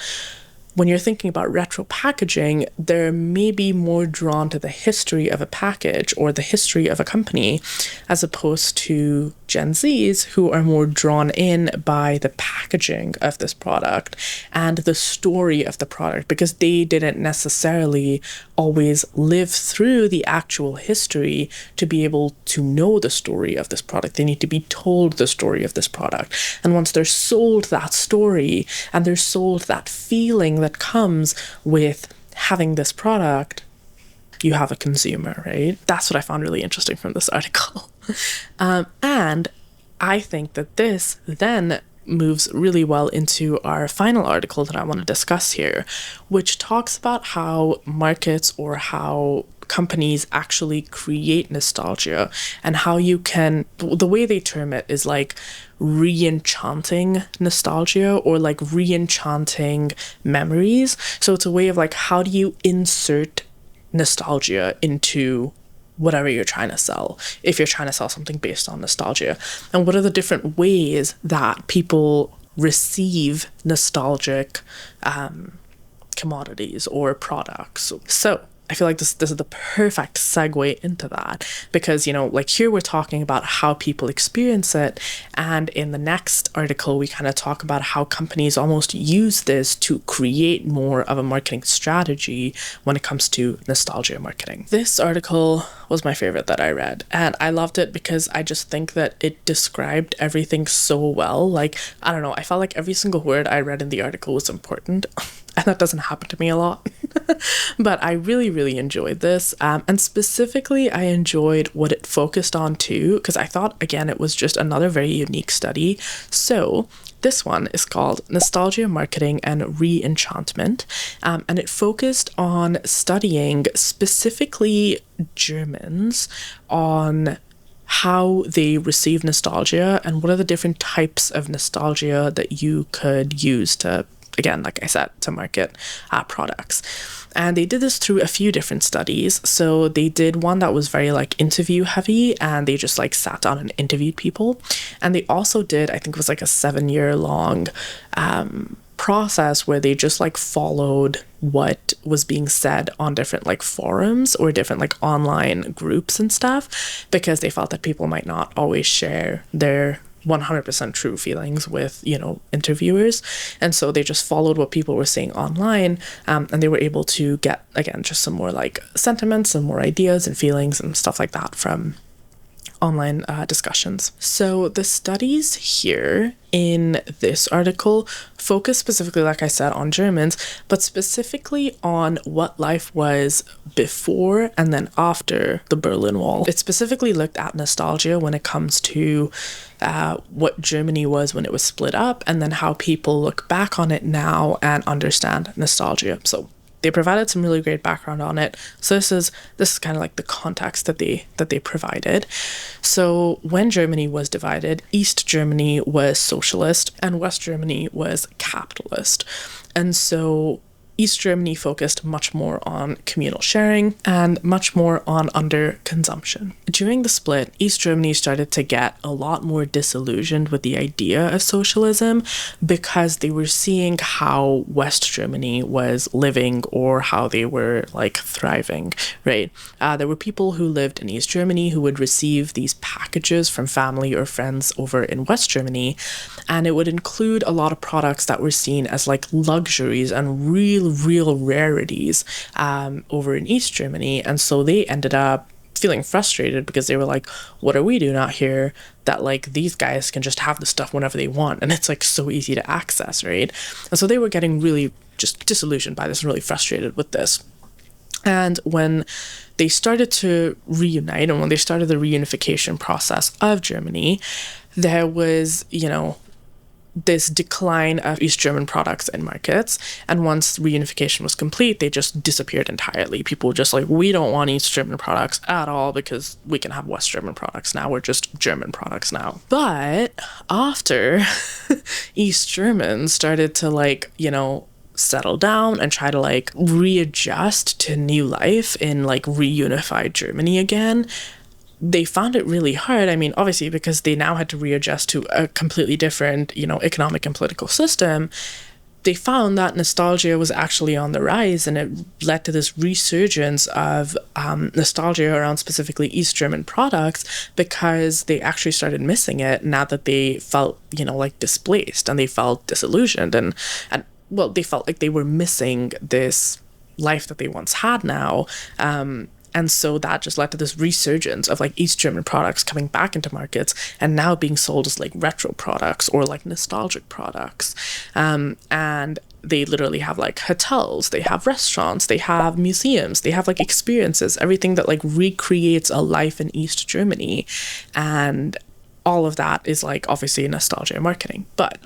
when you're thinking about retro packaging, they're maybe more drawn to the history of a package or the history of a company, as opposed to Gen Zs, who are more drawn in by the packaging of this product and the story of the product, because they didn't necessarily always live through the actual history to be able to know the story of this product. They need to be told the story of this product. And once they're sold that story and they're sold that feeling that comes with having this product, you have a consumer, right? That's what I found really interesting from this article. And I think that this then moves really well into our final article that I want to discuss here, which talks about how markets or how companies actually create nostalgia, and how you can, the way they term it is like re-enchanting nostalgia, or like re-enchanting memories. So it's a way of like, how do you insert nostalgia into whatever you're trying to sell, if you're trying to sell something based on nostalgia, and what are the different ways that people receive nostalgic commodities or products. So I feel like this is the perfect segue into that, because, you know, like here we're talking about how people experience it, and in the next article we kind of talk about how companies almost use this to create more of a marketing strategy when it comes to nostalgia marketing. This article was my favorite that I read, and I loved it because I just think that it described everything so well. Like, I don't know, I felt like every single word I read in the article was important. And that doesn't happen to me a lot. But I really, really enjoyed this. And specifically, I enjoyed what it focused on too, because I thought, again, it was just another very unique study. So this one is called Nostalgia Marketing and Re-Enchantment. And it focused on studying specifically Germans on how they receive nostalgia and what are the different types of nostalgia that you could use to, again, like I said, to market products. And they did this through a few different studies. So they did one that was very like interview heavy, and they just like sat down and interviewed people. And they also did, I think it was like a 7-year long process where they just like followed what was being said on different like forums or different like online groups and stuff, because they felt that people might not always share their 100% true feelings with, you know, interviewers. And so they just followed what people were saying online, and they were able to get, again, just some more like sentiments and more ideas and feelings and stuff like that from online discussions. So the studies here in this article focus specifically, like I said, on Germans, but specifically on what life was before and then after the Berlin Wall. It specifically looked at nostalgia when it comes to what Germany was when it was split up, and then how people look back on it now and understand nostalgia. So they provided some really great background on it. So this is kind of like the context that they provided. So when Germany was divided, East Germany was socialist and West Germany was capitalist. And so East Germany focused much more on communal sharing and much more on under-consumption. During the split, East Germany started to get a lot more disillusioned with the idea of socialism, because they were seeing how West Germany was living, or how they were like thriving, right? There were people who lived in East Germany who would receive these packages from family or friends over in West Germany, and it would include a lot of products that were seen as like luxuries and real rarities over in East Germany. And so they ended up feeling frustrated, because they were like, what are we doing out here that like these guys can just have the stuff whenever they want, and it's like so easy to access, right? And so they were getting really just disillusioned by this and really frustrated with this. And when they started to reunite, and when they started the reunification process of Germany, there was, you know, this decline of East German products and markets. And once reunification was complete, they just disappeared entirely. People were just like, we don't want East German products at all, because we can have West German products now. We're just German products now. But after East Germans started to like, you know, settle down and try to like readjust to new life in like reunified Germany again, they found it really hard. I mean, obviously, because they now had to readjust to a completely different, you know, economic and political system. they found that nostalgia was actually on the rise, and it led to this resurgence of nostalgia around specifically East German products, because they actually started missing it now that they felt, like displaced, and they felt disillusioned, and well, they felt like they were missing this life that they once had now. And so that just led to this resurgence of like East German products coming back into markets and now being sold as like retro products or like nostalgic products. And they literally have like hotels, they have restaurants, they have museums, they have like experiences, everything that like recreates a life in East Germany. And all of that is like obviously nostalgia marketing. But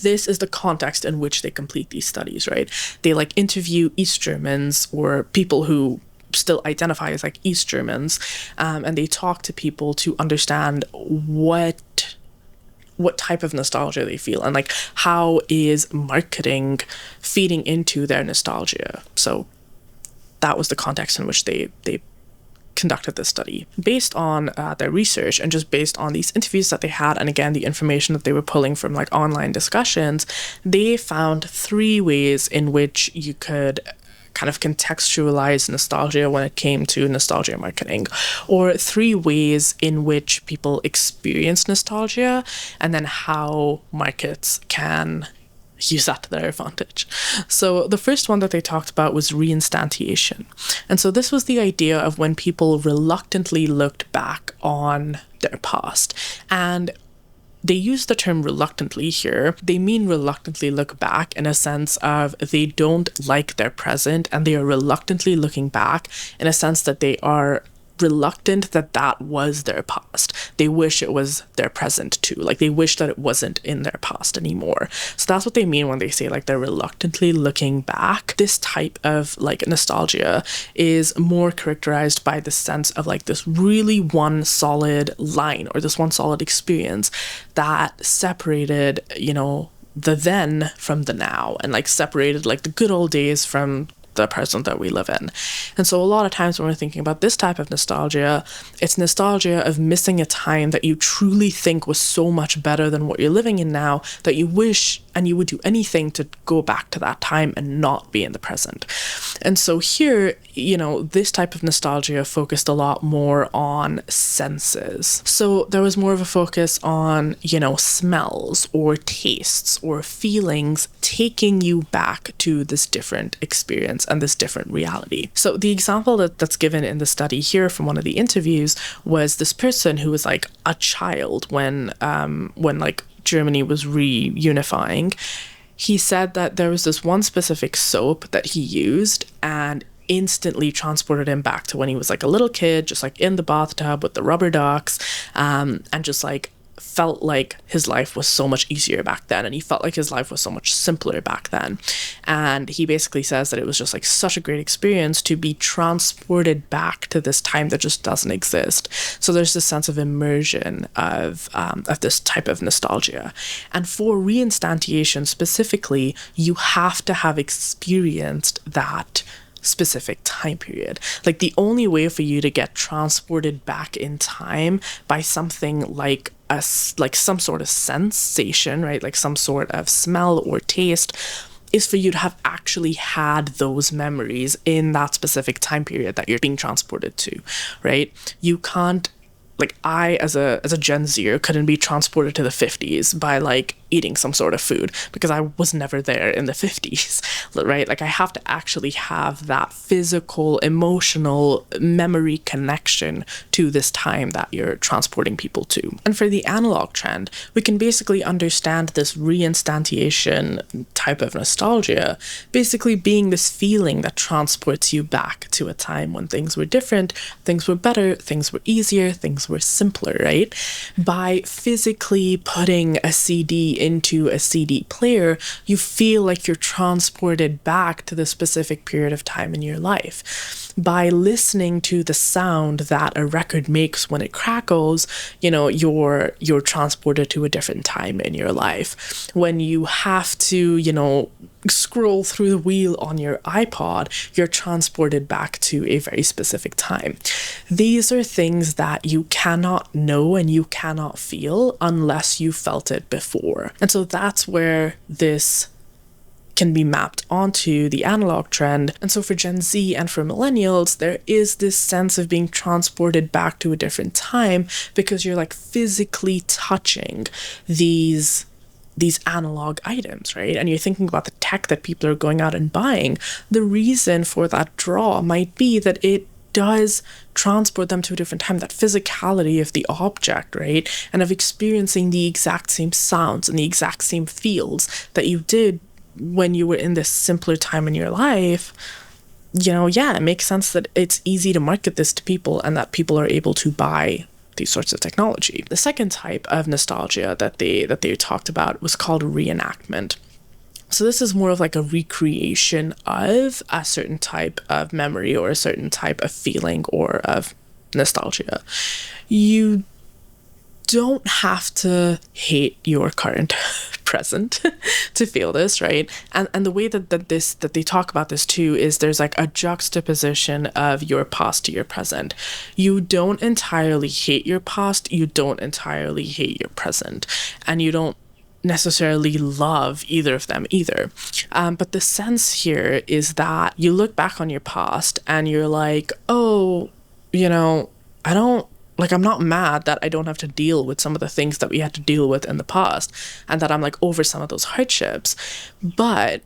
this is the context in which they complete these studies, right? They like interview East Germans or people who still identify as like East Germans, and they talk to people to understand what type of nostalgia they feel, and like how is marketing feeding into their nostalgia. So that was the context in which they conducted this study. Based on their research and just based on these interviews that they had, and again the information that they were pulling from like online discussions, they found 3 ways in which you could kind of contextualize nostalgia when it came to nostalgia marketing, or 3 ways in which people experience nostalgia, and then how markets can use that to their advantage. So the first one that they talked about was reinstantiation. And so this was the idea of when people reluctantly looked back on their past. And they use the term reluctantly here. They mean reluctantly look back in a sense of they don't like their present, and they are reluctantly looking back in a sense that they are reluctant that was their past. They wish it was their present too. Like they wish that it wasn't in their past anymore. So that's what they mean when they say like they're reluctantly looking back. This type of like nostalgia is more characterized by the sense of like this really one solid line or this one solid experience that separated, the then from the now, and like separated like the good old days from the present that we live in. And so a lot of times when we're thinking about this type of nostalgia, it's nostalgia of missing a time that you truly think was so much better than what you're living in now, that you wish and you would do anything to go back to that time and not be in the present. And so here, this type of nostalgia focused a lot more on senses. So there was more of a focus on, smells or tastes or feelings taking you back to this different experience and this different reality. So the example that's given in the study here from one of the interviews was this person who was like a child when like Germany was reunifying. He said that there was this one specific soap that he used and instantly transported him back to when he was like a little kid, just like in the bathtub with the rubber ducks, and just like felt like his life was so much easier back then, and he felt like his life was so much simpler back then. And he basically says that it was just like such a great experience to be transported back to this time that just doesn't exist. So there's this sense of immersion of this type of nostalgia. And for reinstantiation specifically, you have to have experienced that specific time period. Like the only way for you to get transported back in time by something like some sort of sensation, right? Like some sort of smell or taste, is for you to have actually had those memories in that specific time period that you're being transported to, right? You can't, like I as a Gen Zer couldn't be transported to the 50s by like eating some sort of food because I was never there in the 50s, right? Like I have to actually have that physical, emotional memory connection to this time that you're transporting people to. And for the analog trend, we can basically understand this reinstantiation type of nostalgia basically being this feeling that transports you back to a time when things were different, things were better, things were easier, things were simpler, right? By physically putting a CD into a CD player, you feel like you're transported back to the specific period of time in your life. By listening to the sound that a record makes when it crackles, you're transported to a different time in your life. When you have to, scroll through the wheel on your iPod, you're transported back to a very specific time. These are things that you cannot know and you cannot feel unless you felt it before. And so that's where this can be mapped onto the analog trend. And so for Gen Z and for millennials, there is this sense of being transported back to a different time because you're like physically touching these analog items, right? And you're thinking about the tech that people are going out and buying. The reason for that draw might be that it does transport them to a different time, that physicality of the object, right? And of experiencing the exact same sounds and the exact same feels that you did when you were in this simpler time in your life. It makes sense that it's easy to market this to people and that people are able to buy these sorts of technology. The second type of nostalgia that they talked about was called reenactment. So this is more of like a recreation of a certain type of memory or a certain type of feeling or of nostalgia. You don't have to hate your current present to feel this, right? And the way that they talk about this too is there's like a juxtaposition of your past to your present. You don't entirely hate your past, you don't entirely hate your present, and you don't necessarily love either of them either. But the sense here is that you look back on your past and you're like, oh, I'm not mad that I don't have to deal with some of the things that we had to deal with in the past and that I'm like over some of those hardships. But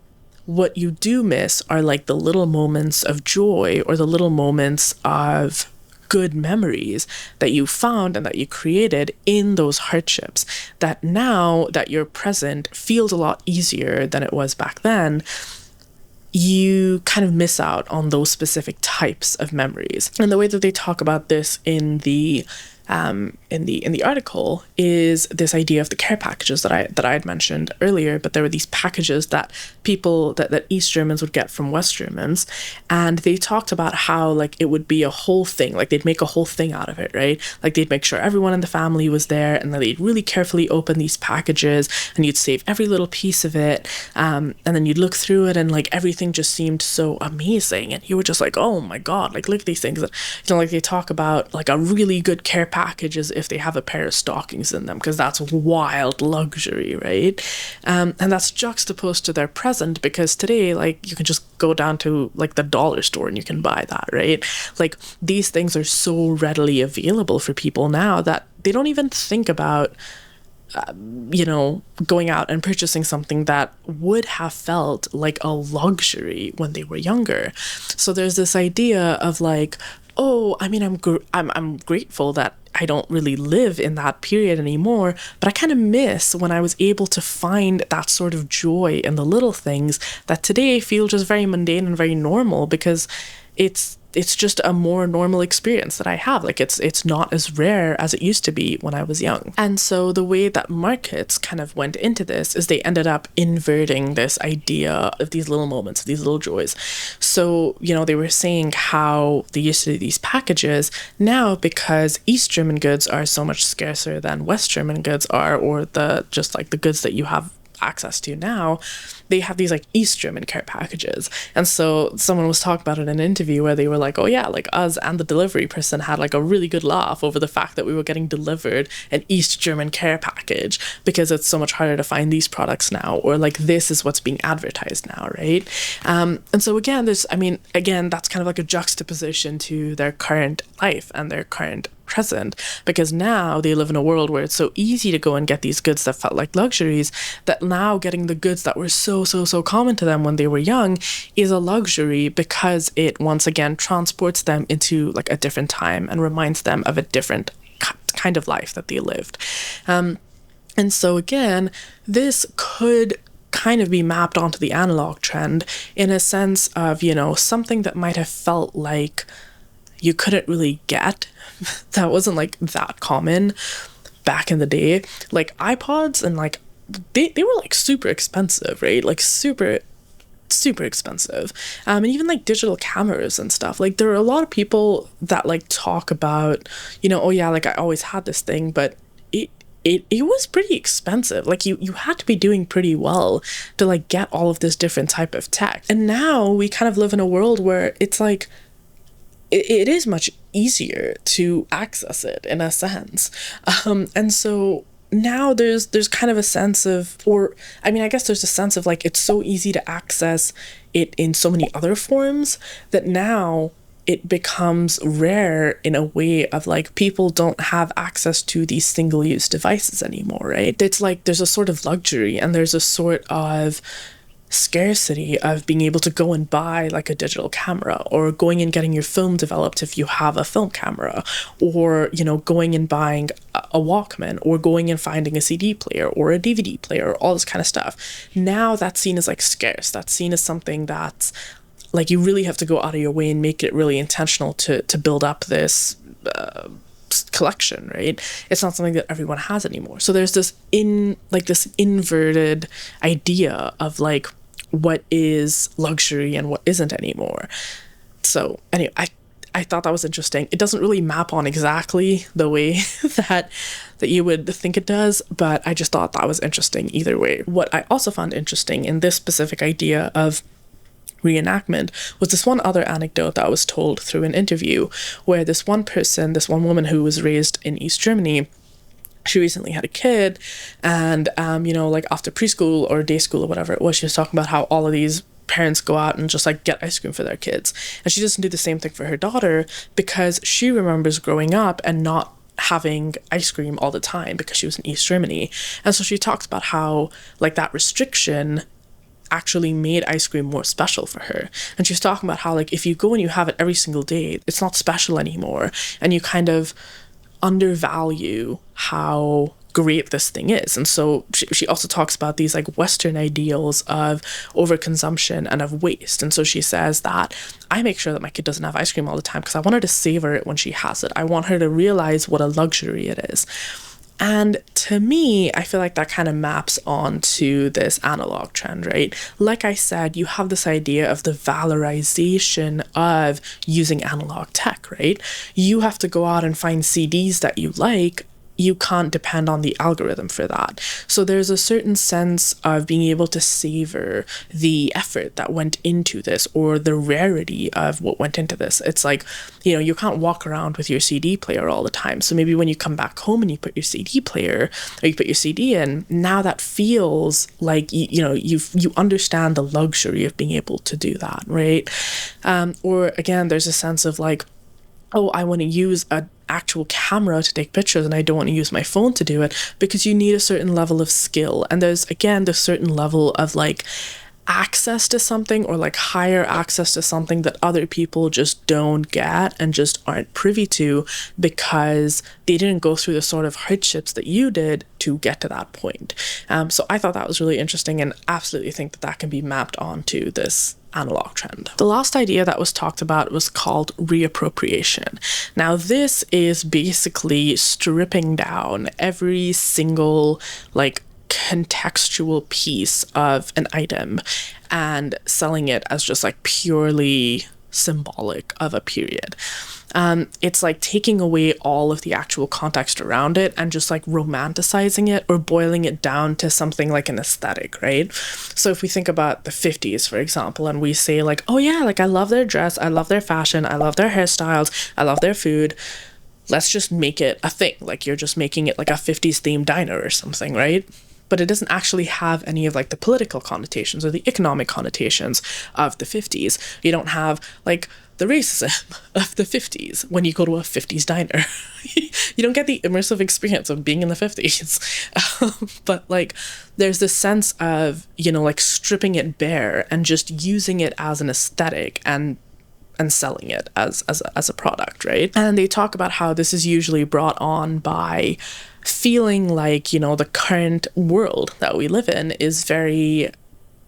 what you do miss are like the little moments of joy or the little moments of good memories that you found and that you created in those hardships, that now that you're present feels a lot easier than it was back then. You kind of miss out on those specific types of memories. And the way that they talk about this in the article is this idea of the care packages that I had mentioned earlier. But there were these packages that people that East Germans would get from West Germans, and they talked about how like it would be a whole thing, like they'd make a whole thing out of it, right? Like they'd make sure everyone in the family was there, and then they'd really carefully open these packages, and you'd save every little piece of it, and then you'd look through it, and like everything just seemed so amazing, and you were just like, oh my god, like look at these things. Like they talk about like a really good care packages if they have a pair of stockings in them, because that's wild luxury, right? And that's juxtaposed to their present, because today like you can just go down to like the dollar store and you can buy that, right? Like these things are so readily available for people now that they don't even think about going out and purchasing something that would have felt like a luxury when they were younger. So there's this idea of like, oh, I mean, I'm grateful that I don't really live in that period anymore, but I kind of miss when I was able to find that sort of joy in the little things that today feel just very mundane and very normal, because it's just a more normal experience that I have. Like it's not as rare as it used to be when I was young. And so the way that markets kind of went into this is they ended up inverting this idea of these little moments, of these little joys. So, they were saying how they used to do these packages. Now, because East German goods are so much scarcer than West German goods are, or the goods that you have access to now, they have these like East German care packages. And so someone was talking about it in an interview where they were like, oh yeah, like us and the delivery person had like a really good laugh over the fact that we were getting delivered an East German care package because it's so much harder to find these products now, or like this is what's being advertised now, right? And so again, that's kind of like a juxtaposition to their current life and their current present, because now they live in a world where it's so easy to go and get these goods that felt like luxuries, that now getting the goods that were so common to them when they were young is a luxury, because it once again transports them into like a different time and reminds them of a different kind of life that they lived. And so again, this could kind of be mapped onto the analog trend in a sense of, something that might have felt like you couldn't really get, that wasn't like that common back in the day, like iPods, and like they were like super expensive, right? Like super expensive. And even like digital cameras and stuff, like there are a lot of people that like talk about, oh yeah, like I always had this thing, but it was pretty expensive. Like you had to be doing pretty well to like get all of this different type of tech. And now we kind of live in a world where it's like it is much easier to access it in a sense. And so now there's kind of a sense of, or I mean, I guess there's a sense of like, it's so easy to access it in so many other forms that now it becomes rare in a way of like, people don't have access to these single-use devices anymore, right? It's like there's a sort of luxury and there's a sort of scarcity of being able to go and buy like a digital camera, or going and getting your film developed if you have a film camera, or going and buying a Walkman, or going and finding a CD player or a DVD player, all this kind of stuff. Now that's seen as like scarce. That's seen as something that's like, you really have to go out of your way and make it really intentional to build up this collection, right? It's not something that everyone has anymore. So there's this this inverted idea of like what is luxury and what isn't anymore. So anyway, I thought that was interesting. It doesn't really map on exactly the way that you would think it does, but I just thought that was interesting either way. What I also found interesting in this specific idea of reenactment was this one other anecdote that was told through an interview, where this one woman who was raised in East Germany, she recently had a kid, and like after preschool or day school or whatever it was, she was talking about how all of these parents go out and just like get ice cream for their kids, and she doesn't do the same thing for her daughter, because she remembers growing up and not having ice cream all the time because she was in East Germany. And so she talks about how like that restriction actually made ice cream more special for her. And she's talking about how like, if you go and you have it every single day, it's not special anymore, and you kind of undervalue how great this thing is. And so she also talks about these like Western ideals of overconsumption and of waste. And so she says that I make sure that my kid doesn't have ice cream all the time because I want her to savor it when she has it. I want her to realize what a luxury it is. And to me, I feel like that kind of maps onto this analog trend, right? Like I said, you have this idea of the valorization of using analog tech, right? You have to go out and find CDs that you like. You can't depend on the algorithm for that. So there's a certain sense of being able to savor the effort that went into this, or the rarity of what went into this. It's like, you can't walk around with your CD player all the time. So maybe when you come back home and you put your CD player, or you put your CD in, now that feels like, you understand the luxury of being able to do that, right? Or again, there's a sense of like, oh, I want to use an actual camera to take pictures and I don't want to use my phone to do it, because you need a certain level of skill. And there's certain level of like access to something, or like higher access to something that other people just don't get and just aren't privy to, because they didn't go through the sort of hardships that you did to get to that point. So I thought that was really interesting, and absolutely think that can be mapped onto this analog trend. The last idea that was talked about was called reappropriation. Now, this is basically stripping down every single like contextual piece of an item and selling it as just like purely symbolic of a period. It's like taking away all of the actual context around it and just like romanticizing it, or boiling it down to something like an aesthetic, right? So if we think about the 50s, for example, and we say like, oh yeah, like I love their dress, I love their fashion, I love their hairstyles, I love their food, let's just make it a thing. Like you're just making it like a 50s themed diner or something, right? But it doesn't actually have any of like the political connotations or the economic connotations of the 50s. You don't have like the racism of the 50s when you go to a 50s diner. You don't get the immersive experience of being in the 50s. But like there's this sense of, like stripping it bare and just using it as an aesthetic and selling it as a product, right? And they talk about how this is usually brought on by feeling like, the current world that we live in is very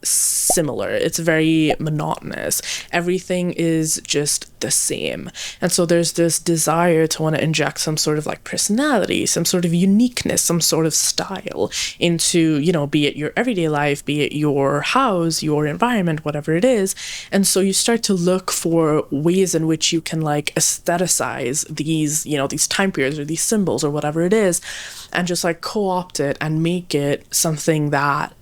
similar. It's very monotonous. Everything is just the same. And so there's this desire to want to inject some sort of like personality, some sort of uniqueness, some sort of style into, be it your everyday life, be it your house, your environment, whatever it is. And so you start to look for ways in which you can like aestheticize these, these time periods or these symbols or whatever it is, and just like co-opt it and make it something that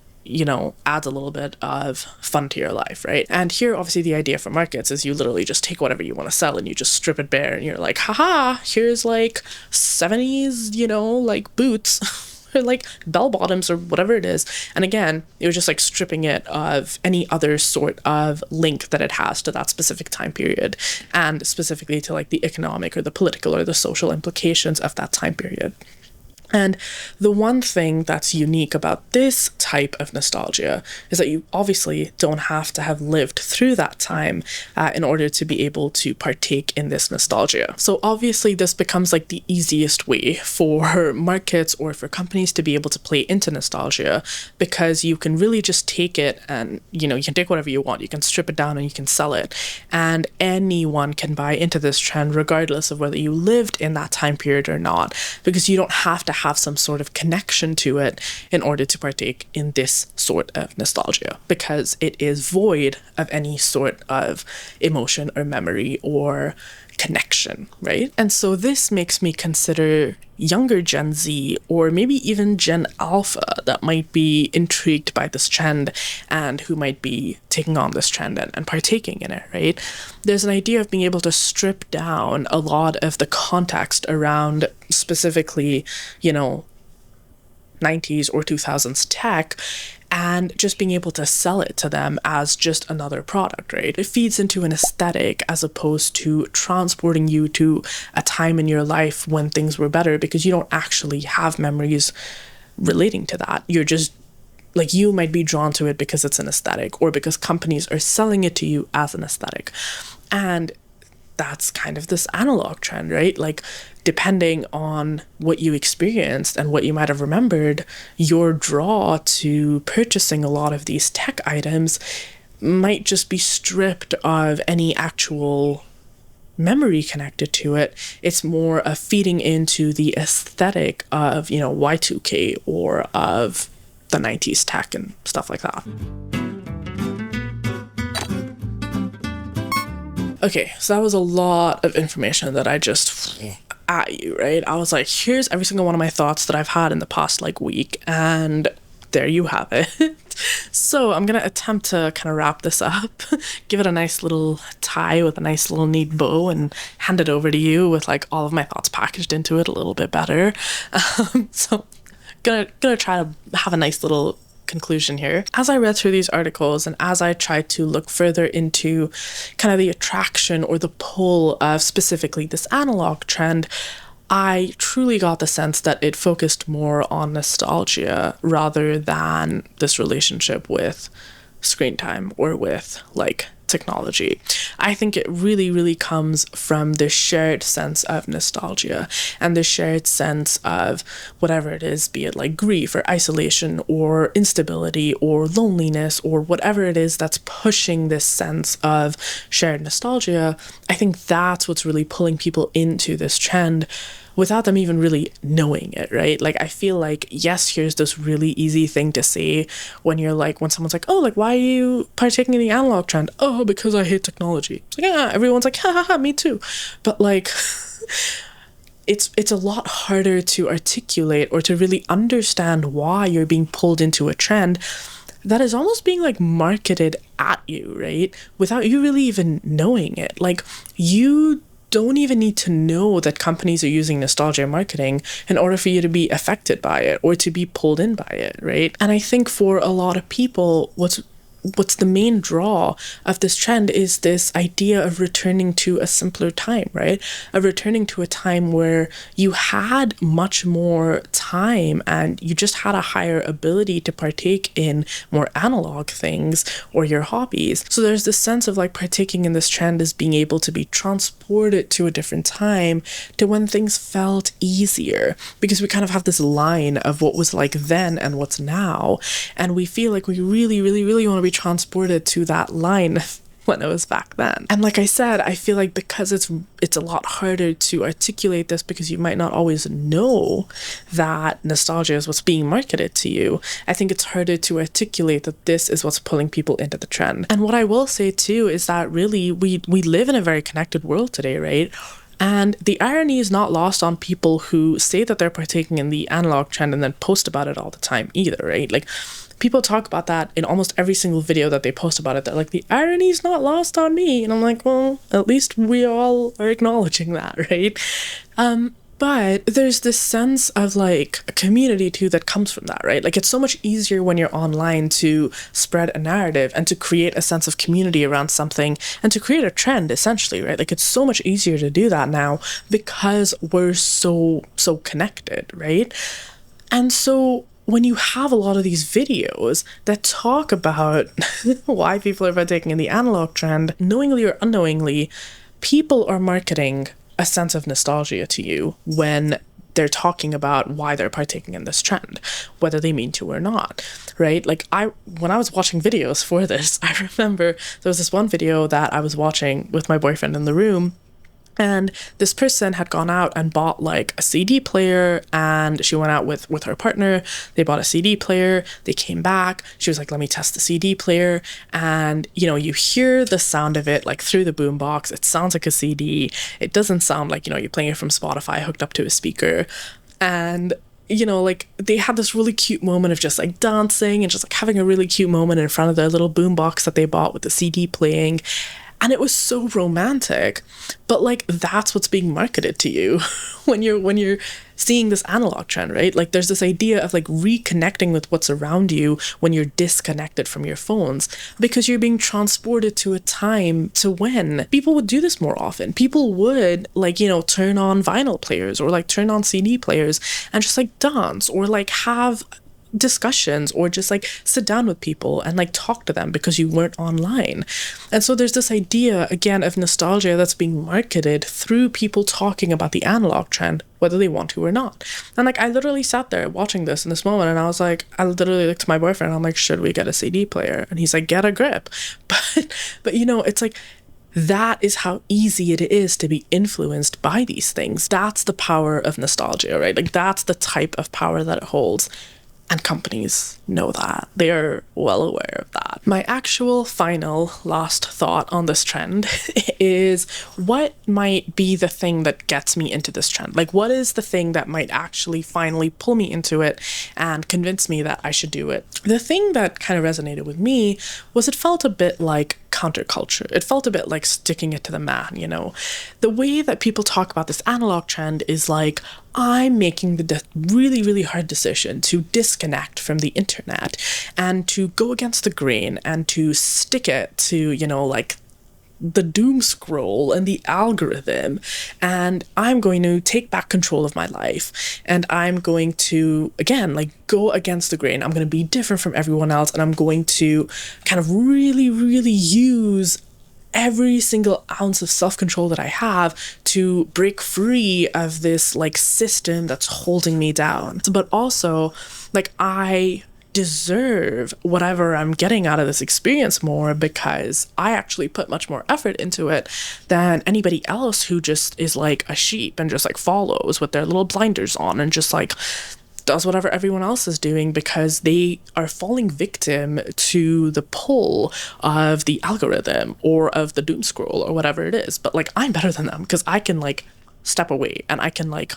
adds a little bit of fun to your life, right? And here, obviously, the idea for markets is you literally just take whatever you want to sell and you just strip it bare, and you're like, haha, here's like 70s, like boots or like bell bottoms or whatever it is. And again, it was just like stripping it of any other sort of link that it has to that specific time period, and specifically to like the economic or the political or the social implications of that time period. And the one thing that's unique about this type of nostalgia is that you obviously don't have to have lived through that time in order to be able to partake in this nostalgia. So obviously this becomes like the easiest way for markets or for companies to be able to play into nostalgia, because you can really just take it and, you know, you can take whatever you want, you can strip it down and you can sell it. And anyone can buy into this trend regardless of whether you lived in that time period or not, because you don't have to have some sort of connection to it in order to partake in this sort of nostalgia, because it is void of any sort of emotion or memory or connection, right? And so this makes me consider younger Gen Z, or maybe even Gen Alpha, that might be intrigued by this trend and who might be taking on this trend and partaking in it, right? There's an idea of being able to strip down a lot of the context around specifically, you know, 90s or 2000s tech, and just being able to sell it to them as just another product, right? It feeds into an aesthetic as opposed to transporting you to a time in your life when things were better, because you don't actually have memories relating to that. You're just like, you might be drawn to it because it's an aesthetic, or because companies are selling it to you as an aesthetic. And that's kind of this analog trend, right? Like, depending on what you experienced and what you might have remembered, your draw to purchasing a lot of these tech items might just be stripped of any actual memory connected to it. It's more of feeding into the aesthetic of, you know, Y2K or of the 90s tech and stuff like that. Okay, so that was a lot of information that I just at you, right? I was like, here's every single one of my thoughts that I've had in the past like week, and there you have it. So I'm gonna attempt to kind of wrap this up, give it a nice little tie with a nice little neat bow, and hand it over to you with like all of my thoughts packaged into it a little bit better. So gonna try to have a nice little conclusion here. As I read through these articles and as I tried to look further into kind of the attraction or the pull of specifically this analog trend, I truly got the sense that it focused more on nostalgia rather than this relationship with screen time or with like technology. I think it really, really comes from the shared sense of nostalgia and the shared sense of whatever it is, be it like grief or isolation or instability or loneliness or whatever it is that's pushing this sense of shared nostalgia. I think that's what's really pulling people into this trend without them even really knowing it, right? Like, I feel like, yes, here's this really easy thing to say when you're like, when someone's like, oh, like, why are you partaking in the analog trend? Oh, because I hate technology. It's like, yeah, everyone's like, ha ha ha, me too. But like, it's a lot harder to articulate or to really understand why you're being pulled into a trend that is almost being like marketed at you, right? Without you really even knowing it. Like, you don't even need to know that companies are using nostalgia marketing in order for you to be affected by it or to be pulled in by it, right? And I think for a lot of people, what's the main draw of this trend is this idea of returning to a simpler time, right? Of returning to a time where you had much more time and you just had a higher ability to partake in more analog things or your hobbies. So there's this sense of like partaking in this trend as being able to be transported to a different time, to when things felt easier, because we kind of have this line of what was like then and what's now, and we feel like we really, really, really want to be transported to that line when it was back then. And like I said, I feel like because it's a lot harder to articulate this because you might not always know that nostalgia is what's being marketed to you, I think it's harder to articulate that this is what's pulling people into the trend. And what I will say too is that really we live in a very connected world today, right? And the irony is not lost on people who say that they're partaking in the analog trend and then post about it all the time either, right? Like, people talk about that in almost every single video that they post about it. They're like, the irony is not lost on me. And I'm like, well, at least we all are acknowledging that, right? But there's this sense of like a community too that comes from that, right? Like it's so much easier when you're online to spread a narrative and to create a sense of community around something and to create a trend essentially, right? Like it's so much easier to do that now because we're so connected, right? And so when you have a lot of these videos that talk about why people are partaking in the analog trend, knowingly or unknowingly, people are marketing a sense of nostalgia to you when they're talking about why they're partaking in this trend, whether they mean to or not, right? Like when I was watching videos for this, I remember there was this one video that I was watching with my boyfriend in the room. And this person had gone out and bought like a CD player, and she went out with her partner. They bought a CD player. They came back. She was like, let me test the CD player. And, you know, you hear the sound of it like through the boombox. It sounds like a CD. It doesn't sound like, you know, you're playing it from Spotify hooked up to a speaker. And you know, like they had this really cute moment of just like dancing and just like having a really cute moment in front of their little boombox that they bought with the CD playing. And it was so romantic, but like that's what's being marketed to you when you're seeing this analog trend, right? Like there's this idea of like reconnecting with what's around you when you're disconnected from your phones, because you're being transported to a time to when people would do this more often. People would like, you know, turn on vinyl players or like turn on CD players and just like dance or like have discussions or just like sit down with people and like talk to them because you weren't online. And so there's this idea again of nostalgia that's being marketed through people talking about the analog trend, whether they want to or not. And like I literally sat there watching this in this moment and I was like, I literally looked to my boyfriend and I'm like, should we get a CD player? And he's like, get a grip. But you know, it's like that is how easy it is to be influenced by these things. That's the power of nostalgia, right? Like that's the type of power that it holds. And companies know that. They are well aware of that. My actual final last thought on this trend is what might be the thing that gets me into this trend? Like what is the thing that might actually finally pull me into it and convince me that I should do it? The thing that kind of resonated with me was it felt a bit like counterculture. It felt a bit like sticking it to the man, you know? The way that people talk about this analog trend is like, I'm making the really, really hard decision to disconnect from the internet and to go against the grain and to stick it to, you know, like the doom scroll and the algorithm. And I'm going to take back control of my life. And I'm going to, again, like go against the grain. I'm going to be different from everyone else. And I'm going to kind of really, really use every single ounce of self-control that I have to break free of this like system that's holding me down. But also, like I deserve whatever I'm getting out of this experience more because I actually put much more effort into it than anybody else who just is like a sheep and just like follows with their little blinders on and just like does whatever everyone else is doing because they are falling victim to the pull of the algorithm or of the doom scroll or whatever it is. But like I'm better than them because I can like step away and I can like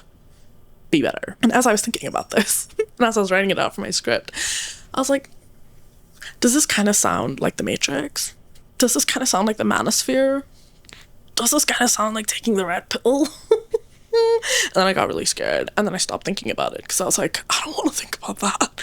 be better. And as I was thinking about this and as I was writing it out for my script, I was like, does this kind of sound like the Matrix? Does this kind of sound like the Manosphere? Does this kind of sound like taking the red pill? And then I got really scared and then I stopped thinking about it because I was like, I don't want to think about that.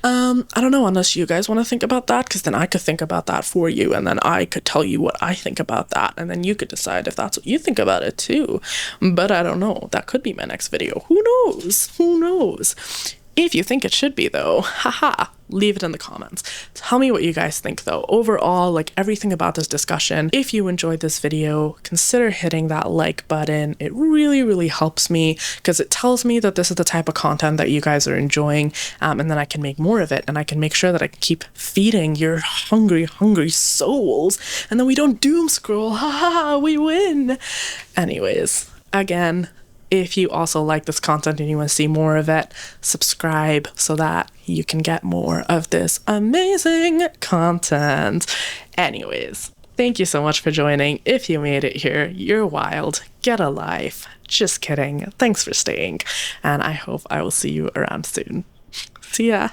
I don't know, unless you guys want to think about that, because then I could think about that for you and then I could tell you what I think about that and then you could decide if that's what you think about it too. But I don't know, that could be my next video. Who knows? If you think it should be though, haha, leave it in the comments. Tell me what you guys think though. Overall, like everything about this discussion, if you enjoyed this video, consider hitting that like button. It really, really helps me because it tells me that this is the type of content that you guys are enjoying, and then I can make more of it and I can make sure that I can keep feeding your hungry, hungry souls, and then we don't doom scroll. Haha, we win. Anyways, again, if you also like this content and you want to see more of it, subscribe so that you can get more of this amazing content. Anyways, thank you so much for joining. If you made it here, you're wild. Get a life. Just kidding. Thanks for staying. And I hope I will see you around soon. See ya.